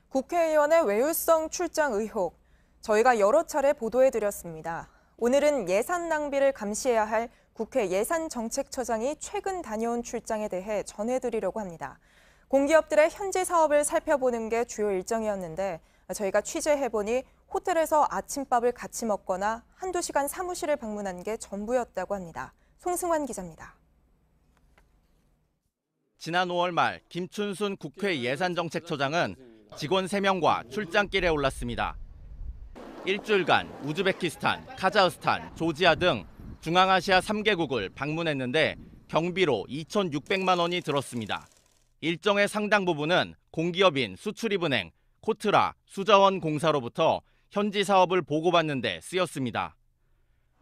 국회의원의 외유성 출장 의혹, 저희가 여러 차례 보도해드렸습니다. 오늘은 예산 낭비를 감시해야 할 국회 예산정책처장이 최근 다녀온 출장에 대해 전해드리려고 합니다. 공기업들의 현지 사업을 살펴보는 게 주요 일정이었는데 저희가 취재해보니 호텔에서 아침밥을 같이 먹거나 한두 시간 사무실을 방문한 게 전부였다고 합니다. 송승환 기자입니다. 지난 5월 말 김춘순 국회 예산정책처장은 직원 3명과 출장길에 올랐습니다. 일주일간 우즈베키스탄, 카자흐스탄, 조지아 등 중앙아시아 3개국을 방문했는데 경비로 2,600만 원이 들었습니다. 일정의 상당 부분은 공기업인 수출입은행, 코트라, 수자원공사로부터 현지 사업을 보고받는 데 쓰였습니다.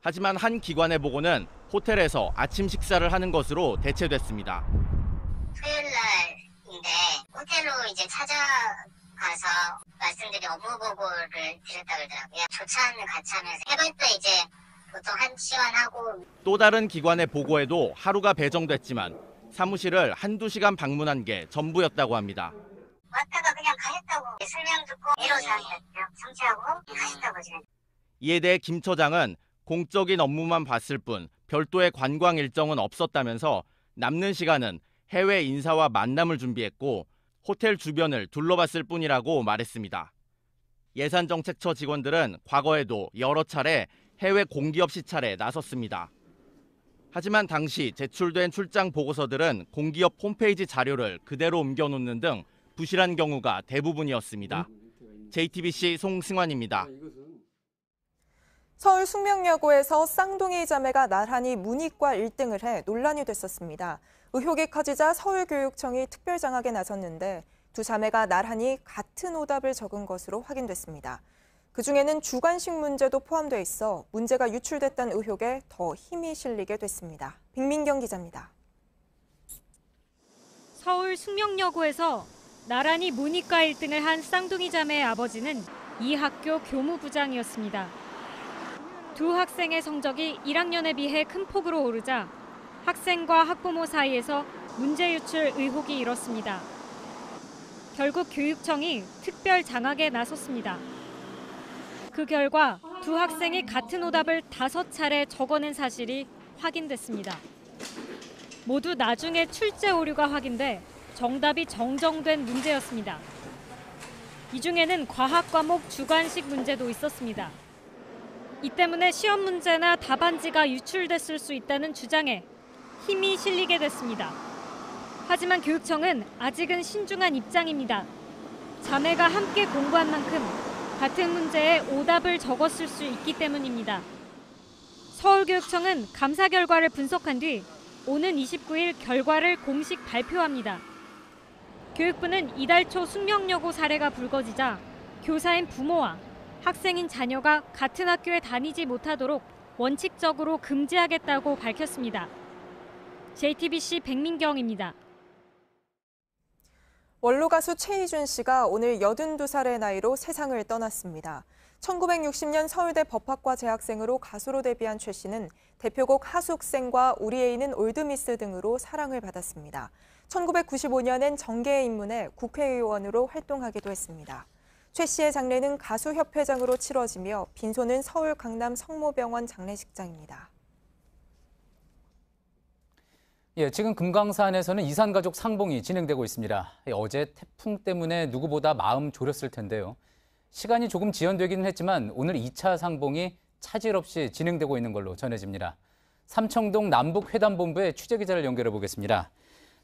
하지만 한 기관의 보고는 호텔에서 아침 식사를 하는 것으로 대체됐습니다. 토요일 날인데 호텔로 이제 찾아가서 말씀드린 업무 보고를 드렸다 그러더라고요. 조찬을 같이 하면서 해볼 때 이제 보통 1시간 하고. 또 다른 기관의 보고에도 하루가 배정됐지만 사무실을 한두 시간 방문한 게 전부였다고 합니다. 왔다가 그냥 가셨다고 설명 듣고 애로사항이었죠. 성취하고 가셨다고 지금. 이에 대해 김 처장은 공적인 업무만 봤을 뿐 별도의 관광 일정은 없었다면서 남는 시간은 해외 인사와 만남을 준비했고 호텔 주변을 둘러봤을 뿐이라고 말했습니다. 예산정책처 직원들은 과거에도 여러 차례 해외 공기업 시찰에 나섰습니다. 하지만 당시 제출된 출장 보고서들은 공기업 홈페이지 자료를 그대로 옮겨놓는 등 부실한 경우가 대부분이었습니다. JTBC 송승환입니다. 서울 숙명여고에서 쌍둥이 자매가 나란히 문이과 1등을 해 논란이 됐었습니다. 의혹이 커지자 서울교육청이 특별장학에 나섰는데 두 자매가 나란히 같은 오답을 적은 것으로 확인됐습니다. 그중에는 주관식 문제도 포함돼 있어 문제가 유출됐다는 의혹에 더 힘이 실리게 됐습니다. 빅민경 기자입니다. 서울 숙명여고에서 나란히 문이과 1등을 한 쌍둥이 자매의 아버지는 이 학교 교무부장이었습니다. 두 학생의 성적이 1학년에 비해 큰 폭으로 오르자 학생과 학부모 사이에서 문제 유출 의혹이 일었습니다. 결국 교육청이 특별 장학에 나섰습니다. 그 결과 두 학생이 같은 오답을 5차례 적어낸 사실이 확인됐습니다. 모두 나중에 출제 오류가 확인돼 정답이 정정된 문제였습니다. 이 중에는 과학 과목 주관식 문제도 있었습니다. 이 때문에 시험 문제나 답안지가 유출됐을 수 있다는 주장에 힘이 실리게 됐습니다. 하지만 교육청은 아직은 신중한 입장입니다. 자매가 함께 공부한 만큼 같은 문제에 오답을 적었을 수 있기 때문입니다. 서울교육청은 감사 결과를 분석한 뒤 오는 29일 결과를 공식 발표합니다. 교육부는 이달 초 숙명여고 사례가 불거지자 교사인 부모와 학생인 자녀가 같은 학교에 다니지 못하도록 원칙적으로 금지하겠다고 밝혔습니다. JTBC 백민경입니다. 원로 가수 최희준 씨가 오늘 82살의 나이로 세상을 떠났습니다. 1960년 서울대 법학과 재학생으로 가수로 데뷔한 최 씨는 대표곡 하숙생과 우리 애인은 올드미스 등으로 사랑을 받았습니다. 1995년엔 정계에 입문해 국회의원으로 활동하기도 했습니다. 최 씨의 장례는 가수협회장으로 치러지며 빈소는 서울 강남 성모병원 장례식장입니다. 예, 지금 금강산에서는 이산가족 상봉이 진행되고 있습니다. 어제 태풍 때문에 누구보다 마음 졸였을 텐데요. 시간이 조금 지연되기는 했지만 오늘 2차 상봉이 차질 없이 진행되고 있는 걸로 전해집니다. 삼청동 남북회담본부의 취재기자를 연결해 보겠습니다.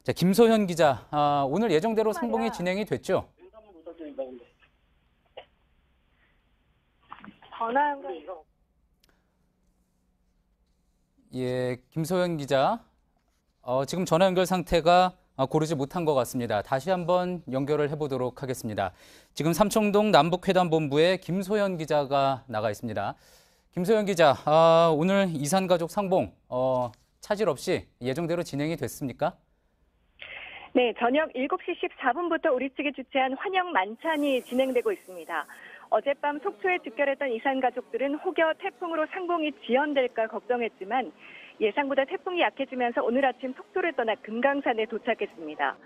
자, 김소현 기자, 오늘 예정대로 상봉이 진행이 됐죠? 예, 김소현 기자. 지금 전화 연결 상태가 고르지 못한 것 같습니다. 다시 한번 연결을 해보도록 하겠습니다. 지금 삼청동 남북회담본부에 김소연 기자가 나가 있습니다. 김소연 기자, 오늘 이산가족 상봉 차질 없이 예정대로 진행이 됐습니까? 네, 저녁 7시 14분부터 우리 측이 주최한 환영 만찬이 진행되고 있습니다. 어젯밤 속초에 집결했던 이산가족들은 혹여 태풍으로 상봉이 지연될까 걱정했지만 예상보다 태풍이 약해지면서 오늘 아침 속초를 떠나 금강산에 도착했습니다.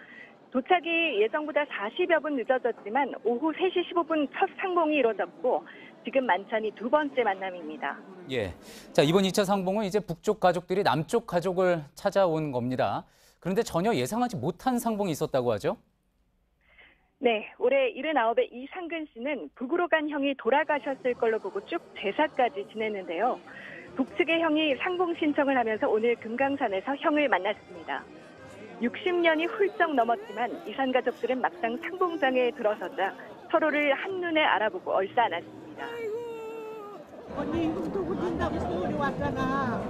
도착이 예정보다 40여 분 늦어졌지만 오후 3시 15분 첫 상봉이 이뤄졌고 지금 만찬이 두 번째 만남입니다. 예, 자 이번 2차 상봉은 이제 북쪽 가족들이 남쪽 가족을 찾아온 겁니다. 그런데 전혀 예상하지 못한 상봉이 있었다고 하죠? 네, 올해 79의 이상근 씨는 북으로 간 형이 돌아가셨을 걸로 보고 쭉 제사까지 지냈는데요. 북측의 형이 상봉 신청을 하면서 오늘 금강산에서 형을 만났습니다. 60년이 훌쩍 넘었지만 이산 가족들은 막상 상봉장에 들어서자 서로를 한눈에 알아보고 얼싸안았습니다. 언니 흉도 붙인다고 서울에 왔잖아.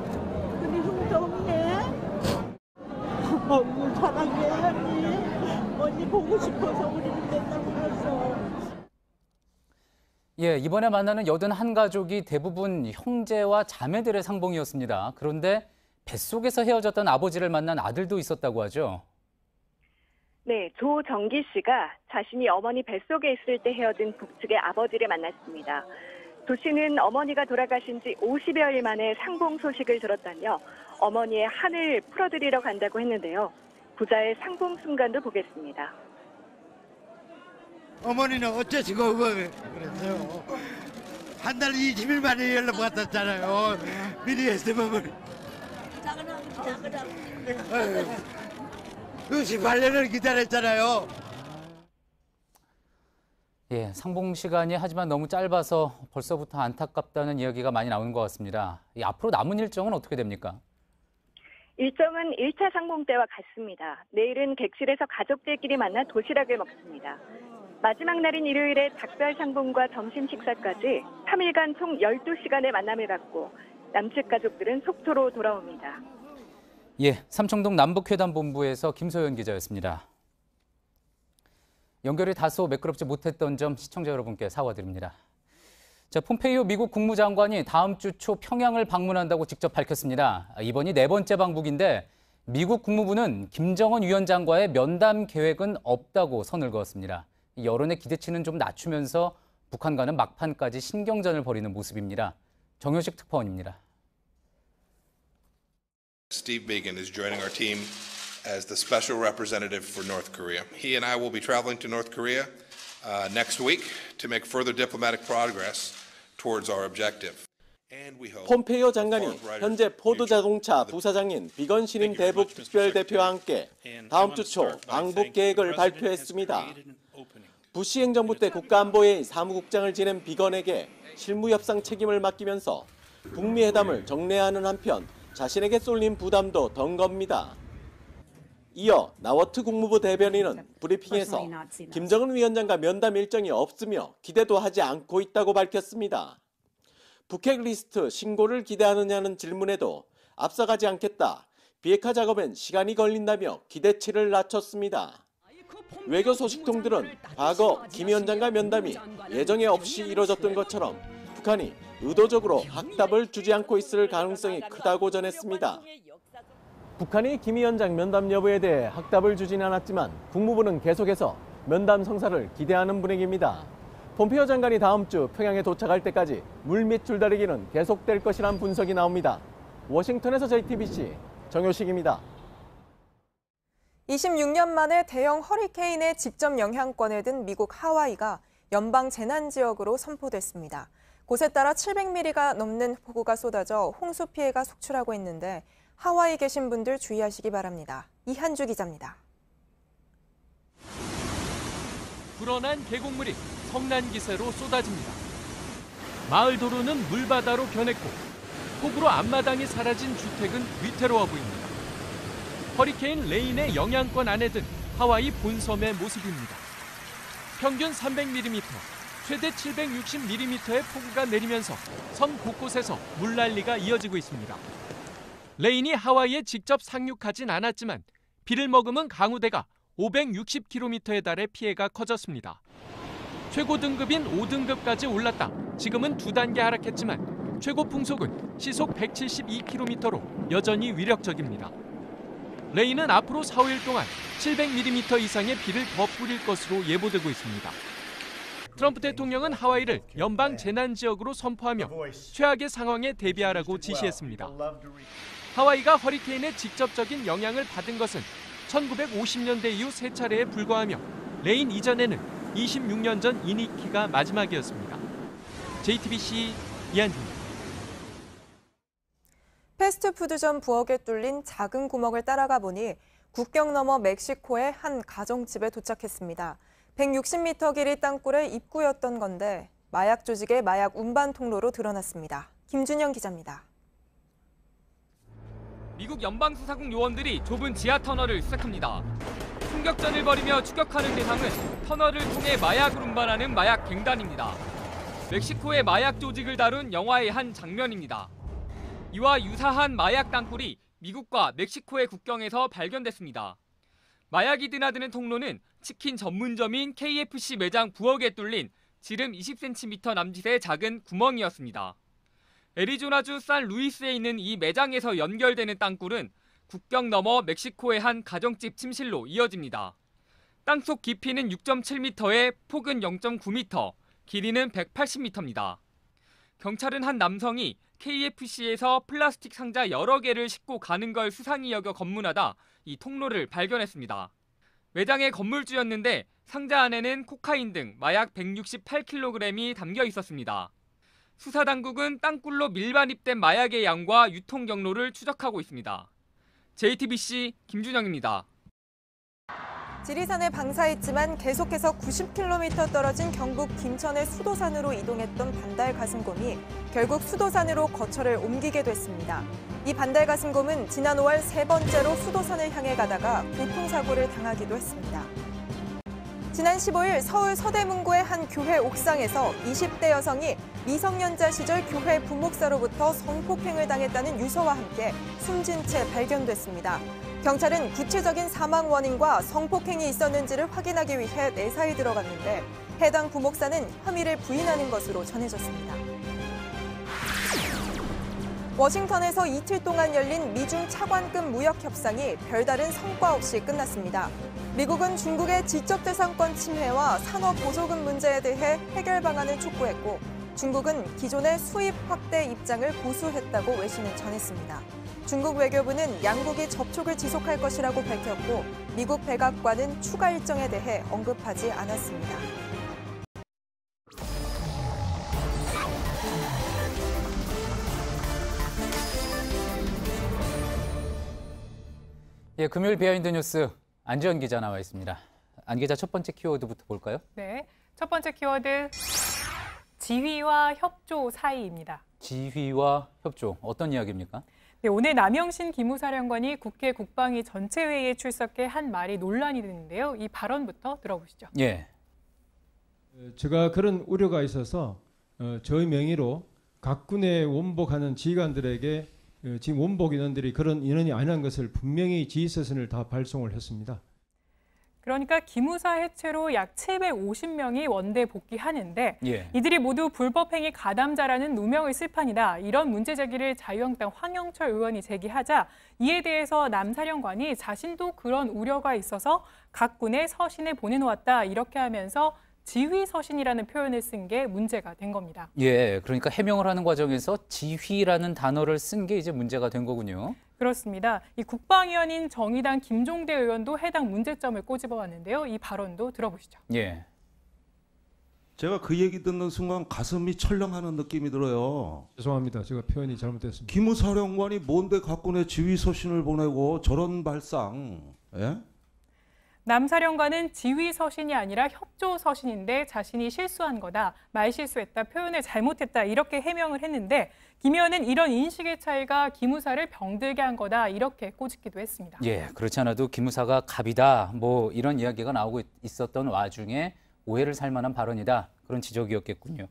근데 흉도 없네. 사랑해 언니. 언니 보고 싶어서 우리는 맨날 울었어. 예, 이번에 만나는 81가족이 대부분 형제와 자매들의 상봉이었습니다. 그런데 뱃속에서 헤어졌던 아버지를 만난 아들도 있었다고 하죠. 네, 조정기 씨가 자신이 어머니 뱃속에 있을 때 헤어진 북측의 아버지를 만났습니다. 조 씨는 어머니가 돌아가신 지 50여일 만에 상봉 소식을 들었다며 어머니의 한을 풀어드리러 간다고 했는데요. 부자의 상봉 순간도 보겠습니다. 어머니는 어쩌시고 그랬어요. 한 달 20일 만에 연락 받았잖아요. 미리 했으면 68년을 기다렸잖아요. 예, 상봉 시간이 하지만 너무 짧아서 벌써부터 안타깝다는 이야기가 많이 나오는 것 같습니다. 앞으로 남은 일정은 어떻게 됩니까? 일정은 1차 상봉 때와 같습니다. 내일은 객실에서 가족들끼리 만나 도시락을 먹습니다. 마지막 날인 일요일에 작별 상봉과 점심 식사까지 3일간 총 12시간의 만남을 갖고 남측 가족들은 속초로 돌아옵니다. 예, 삼청동 남북회담본부에서 김소연 기자였습니다. 연결이 다소 매끄럽지 못했던 점 시청자 여러분께 사과드립니다. 자, 폼페이오 미국 국무장관이 다음 주 초 평양을 방문한다고 직접 밝혔습니다. 이번이 4번째 방북인데 미국 국무부는 김정은 위원장과의 면담 계획은 없다고 선을 그었습니다. 여론의 기대치는 좀 낮추면서 북한과는 막판까지 신경전을 벌이는 모습입니다. 정효식 특파원입니다. Steve Biegun is joining our team as the special representative for North Korea. He and I will be traveling to North Korea next week to make further diplomatic progress towards our objective. 폼페이오 장관이 현재 포드 자동차 부사장인 비건 신임 대북 특별대표와 함께 다음 주 초 방북 계획을 발표했습니다. 부시 행정부 때 국가안보회의 사무국장을 지낸 비건에게 실무 협상 책임을 맡기면서 북미 회담을 정례하는 한편 자신에게 쏠린 부담도 던 겁니다. 이어 나워트 국무부 대변인은 브리핑에서 김정은 위원장과 면담 일정이 없으며 기대도 하지 않고 있다고 밝혔습니다. 북핵 리스트 신고를 기대하느냐는 질문에도 앞서가지 않겠다. 비핵화 작업엔 시간이 걸린다며 기대치를 낮췄습니다. 외교 소식통들은 과거 김 위원장과 면담이 예정에 없이 이뤄졌던 것처럼 북한이 의도적으로 확답을 주지 않고 있을 가능성이 크다고 전했습니다. 북한이 김 위원장 면담 여부에 대해 확답을 주지는 않았지만 국무부는 계속해서 면담 성사를 기대하는 분위기입니다. 폼페이오 장관이 다음 주 평양에 도착할 때까지 물밑 줄다리기는 계속될 것이란 분석이 나옵니다. 워싱턴에서 JTBC 정효식입니다. 26년 만에 대형 허리케인의 직접 영향권에 든 미국 하와이가 연방 재난 지역으로 선포됐습니다. 곳에 따라 700mm가 넘는 폭우가 쏟아져 홍수 피해가 속출하고 있는데 하와이 계신 분들 주의하시기 바랍니다. 이한주 기자입니다. 불어난 계곡물이 성난기세로 쏟아집니다. 마을 도로는 물바다로 변했고 폭우로 앞마당이 사라진 주택은 위태로워 보입니다. 허리케인 레인의 영향권 안에 든 하와이 본섬의 모습입니다. 평균 300mm, 최대 760mm의 폭우가 내리면서 섬 곳곳에서 물난리가 이어지고 있습니다. 레인이 하와이에 직접 상륙하진 않았지만 비를 머금은 강우대가 560km에 달해 피해가 커졌습니다. 최고 등급인 5등급까지 올랐다. 지금은 2단계 하락했지만 최고 풍속은 시속 172km로 여전히 위력적입니다. 레인은 앞으로 4, 5일 동안 700mm 이상의 비를 더 뿌릴 것으로 예보되고 있습니다. 트럼프 대통령은 하와이를 연방 재난 지역으로 선포하며 최악의 상황에 대비하라고 지시했습니다. 하와이가 허리케인의 직접적인 영향을 받은 것은 1950년대 이후 3차례에 불과하며 레인 이전에는 26년 전 이니키가 마지막이었습니다. JTBC 이한주입니다. 패스트푸드점 부엌에 뚫린 작은 구멍을 따라가 보니 국경 너머 멕시코의 한 가정집에 도착했습니다. 160m 길이 땅굴의 입구였던 건데 마약 조직의 마약 운반 통로로 드러났습니다. 김준영 기자입니다. 미국 연방수사국 요원들이 좁은 지하 터널을 수색합니다. 총격전을 벌이며 추격하는 대상은 터널을 통해 마약을 운반하는 마약 갱단입니다. 멕시코의 마약 조직을 다룬 영화의 한 장면입니다. 이와 유사한 마약 땅굴이 미국과 멕시코의 국경에서 발견됐습니다. 마약이 드나드는 통로는 치킨 전문점인 KFC 매장 부엌에 뚫린 지름 20cm 남짓의 작은 구멍이었습니다. 애리조나주 산루이스에 있는 이 매장에서 연결되는 땅굴은 국경 너머 멕시코의 한 가정집 침실로 이어집니다. 땅속 깊이는 6.7m에 폭은 0.9m, 길이는 180m입니다. 경찰은 한 남성이 KFC에서 플라스틱 상자 여러 개를 싣고 가는 걸 수상히 여겨 검문하다 이 통로를 발견했습니다. 매장의 건물주였는데 상자 안에는 코카인 등 마약 168kg이 담겨 있었습니다. 수사당국은 땅굴로 밀반입된 마약의 양과 유통 경로를 추적하고 있습니다. JTBC 김준영입니다. 지리산에 방사했지만 계속해서 90km 떨어진 경북 김천의 수도산으로 이동했던 반달 가슴곰이 결국 수도산으로 거처를 옮기게 됐습니다. 이 반달 가슴곰은 지난 5월 세 번째로 수도산을 향해 가다가 교통사고를 당하기도 했습니다. 지난 15일 서울 서대문구의 한 교회 옥상에서 20대 여성이 미성년자 시절 교회 부목사로부터 성폭행을 당했다는 유서와 함께 숨진 채 발견됐습니다. 경찰은 구체적인 사망 원인과 성폭행이 있었는지를 확인하기 위해 내사에 들어갔는데 해당 부목사는 혐의를 부인하는 것으로 전해졌습니다. 워싱턴에서 이틀 동안 열린 미중 차관급 무역 협상이 별다른 성과 없이 끝났습니다. 미국은 중국의 지적재산권 침해와 산업 보조금 문제에 대해 해결 방안을 촉구했고 중국은 기존의 수입 확대 입장을 고수했다고 외신은 전했습니다. 중국 외교부는 양국이 접촉을 지속할 것이라고 밝혔고 미국 백악관은 추가 일정에 대해 언급하지 않았습니다. 예, 금요일 비하인드 뉴스 안지연 기자 나와 있습니다. 안 기자 첫 번째 키워드부터 볼까요? 네, 첫 번째 키워드 지휘와 협조 사이입니다. 지휘와 협조, 어떤 이야기입니까? 네, 오늘 남영신 기무사령관이 국회 국방위 전체회의에 출석해 한 말이 논란이 됐는데요. 이 발언부터 들어보시죠. 예. 제가 그런 우려가 있어서 저의 명의로 각 군에 원복하는 지휘관들에게 지금 원복 인원들이 그런 인원이 아니라는 것을 분명히 지휘서신을 다 발송을 했습니다. 그러니까 기무사 해체로 약 750명이 원대 복귀하는데 이들이 모두 불법행위 가담자라는 누명을 쓸 판이다. 이런 문제 제기를 자유한국당 황영철 의원이 제기하자 이에 대해서 남 사령관이 자신도 그런 우려가 있어서 각 군에 서신을 보내놓았다. 이렇게 하면서 지휘 서신이라는 표현을 쓴 게 문제가 된 겁니다. 예, 그러니까 해명을 하는 과정에서 지휘라는 단어를 쓴 게 이제 문제가 된 거군요. 그렇습니다. 이 국방위원인 정의당 김종대 의원도 해당 문제점을 꼬집어왔는데요. 이 발언도 들어보시죠. 예. 제가 그 얘기 듣는 순간 가슴이 철렁하는 느낌이 들어요. 죄송합니다. 제가 표현이 잘못됐습니다. 기무사령관이 뭔데 각군에 지휘 서신을 보내고 저런 발상. 예? 남 사령관은 지휘 서신이 아니라 협조 서신인데 자신이 실수한 거다, 말실수했다, 표현을 잘못했다 이렇게 해명을 했는데 김 의원은 이런 인식의 차이가 기무사를 병들게 한 거다 이렇게 꼬집기도 했습니다. 예, 그렇지 않아도 기무사가 갑이다 뭐 이런 이야기가 나오고 있었던 와중에 오해를 살 만한 발언이다 그런 지적이었겠군요.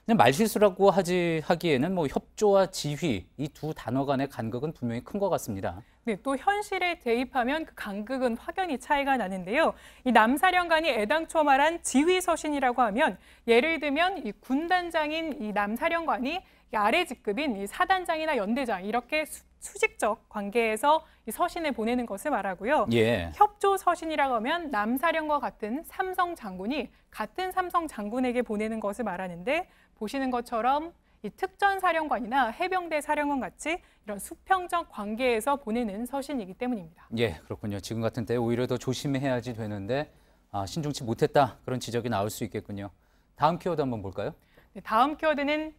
근데 말실수라고 하기에는 뭐 협조와 지휘 이 두 단어 간의 간극은 분명히 큰 것 같습니다. 네, 또 현실에 대입하면 그 간극은 확연히 차이가 나는데요. 이 남사령관이 애당초 말한 지휘 서신이라고 하면 예를 들면 이 군단장인 이 남사령관이 아래 직급인 이 사단장이나 연대장 이렇게 수직적 관계에서 이 서신을 보내는 것을 말하고요. 예. 협조 서신이라고 하면 남사령과 같은 삼성 장군이 같은 삼성 장군에게 보내는 것을 말하는데 보시는 것처럼 이 특전사령관이나 해병대 사령관 같이 이런 수평적 관계에서 보내는 서신이기 때문입니다. 예, 그렇군요. 지금 같은 때 오히려 더 조심해야지 되는데 신중치 못했다 그런 지적이 나올 수 있겠군요. 다음 키워드 한번 볼까요? 네, 다음 키워드는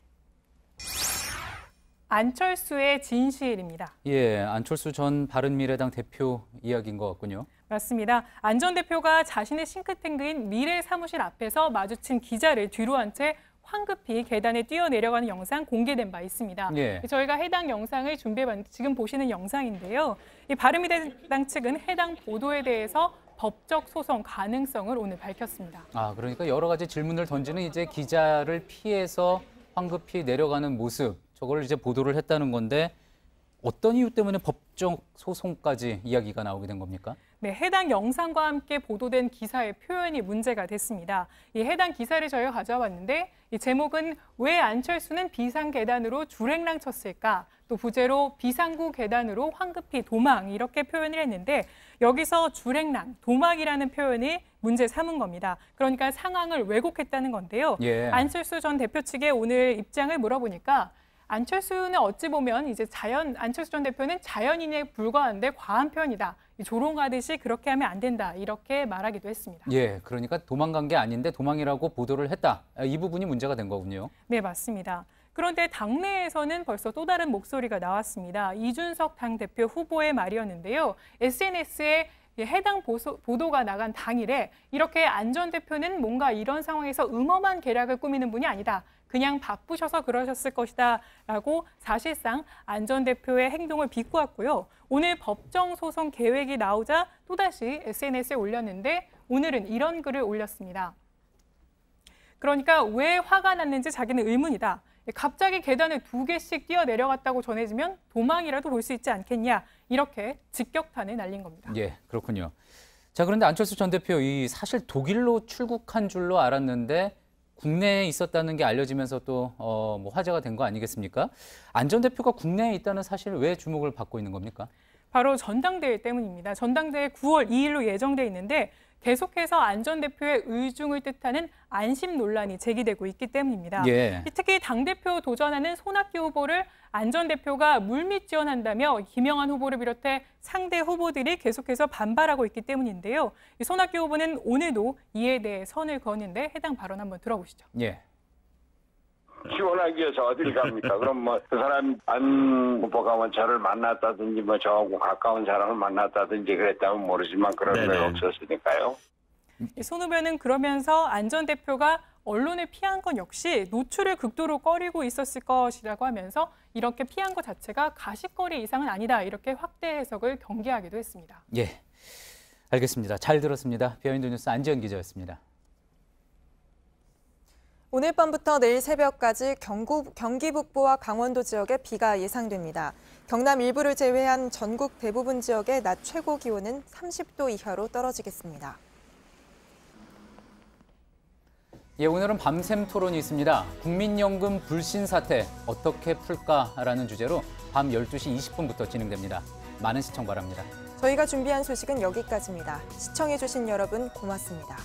안철수의 진실입니다. 예, 안철수 전 바른미래당 대표 이야기인 것 같군요. 맞습니다. 안 전 대표가 자신의 싱크탱크인 미래 사무실 앞에서 마주친 기자를 뒤로 한 채 황급히 계단에 뛰어내려가는 영상 공개된 바 있습니다. 예. 저희가 해당 영상을 준비해봤는데 지금 보시는 영상인데요. 이 바른미래당 측은 해당 보도에 대해서 법적 소송 가능성을 오늘 밝혔습니다. 그러니까 여러 가지 질문을 던지는 이제 기자를 피해서 황급히 내려가는 모습, 저걸 이제 보도를 했다는 건데 어떤 이유 때문에 법적 소송까지 이야기가 나오게 된 겁니까? 네, 해당 영상과 함께 보도된 기사의 표현이 문제가 됐습니다. 이 해당 기사를 저희가 가져왔는데 이 제목은 왜 안철수는 비상계단으로 줄행랑 쳤을까? 또 부제로 비상구 계단으로 황급히 도망 이렇게 표현을 했는데 여기서 줄행랑, 도망이라는 표현이 문제 삼은 겁니다. 그러니까 상황을 왜곡했다는 건데요. 예. 안철수 전 대표 측에 오늘 입장을 물어보니까 안철수는 어찌 보면 이제 안철수 전 대표는 자연인에 불과한데 과한 표현이다. 조롱하듯이 그렇게 하면 안 된다. 이렇게 말하기도 했습니다. 예, 그러니까 도망간 게 아닌데 도망이라고 보도를 했다. 이 부분이 문제가 된 거군요. 네, 맞습니다. 그런데 당내에서는 벌써 또 다른 목소리가 나왔습니다. 이준석 당대표 후보의 말이었는데요. SNS에 해당 보도가 나간 당일에 이렇게 안 전 대표는 뭔가 이런 상황에서 음험한 계략을 꾸미는 분이 아니다. 그냥 바쁘셔서 그러셨을 것이다 라고 사실상 안 전 대표의 행동을 비꼬았고요. 오늘 법정 소송 계획이 나오자 또다시 SNS에 올렸는데 오늘은 이런 글을 올렸습니다. 그러니까 왜 화가 났는지 자기는 의문이다. 갑자기 계단을 2개씩 뛰어내려갔다고 전해지면 도망이라도 볼 수 있지 않겠냐. 이렇게 직격탄을 날린 겁니다. 예, 그렇군요. 자, 그런데 안철수 전 대표 이 사실 독일로 출국한 줄로 알았는데 국내에 있었다는 게 알려지면서 또 뭐 화제가 된 거 아니겠습니까? 안 전 대표가 국내에 있다는 사실 왜 주목을 받고 있는 겁니까? 바로 전당대회 때문입니다. 전당대회 9월 2일로 예정돼 있는데 계속해서 안 전 대표의 의중을 뜻하는 안심 논란이 제기되고 있기 때문입니다. 예. 특히 당대표 도전하는 손학규 후보를 안 전 대표가 물밑 지원한다며 김영환 후보를 비롯해 상대 후보들이 계속해서 반발하고 있기 때문인데요. 손학규 후보는 오늘도 이에 대해 선을 그었는데 해당 발언 한번 들어보시죠. 예. 지원하기 위해서 어딜 갑니까? 그럼 뭐 그 사람 안 후보가 뭐 저를 만났다든지 뭐 저하고 가까운 사람을 만났다든지 그랬다면 모르지만 그런 건 없었으니까요. 손 후보는 그러면서 안 전 대표가 언론을 피한 건 역시 노출을 극도로 꺼리고 있었을 것이라고 하면서 이렇게 피한 것 자체가 가십거리 이상은 아니다. 이렇게 확대 해석을 경계하기도 했습니다. 예, 알겠습니다. 잘 들었습니다. 비하인드 뉴스 안지연 기자였습니다. 오늘 밤부터 내일 새벽까지 경기 북부와 강원도 지역에 비가 예상됩니다. 경남 일부를 제외한 전국 대부분 지역의 낮 최고 기온은 30도 이하로 떨어지겠습니다. 예, 오늘은 밤샘 토론이 있습니다. 국민연금 불신 사태 어떻게 풀까라는 주제로 밤 12시 20분부터 진행됩니다. 많은 시청 바랍니다. 저희가 준비한 소식은 여기까지입니다. 시청해주신 여러분 고맙습니다.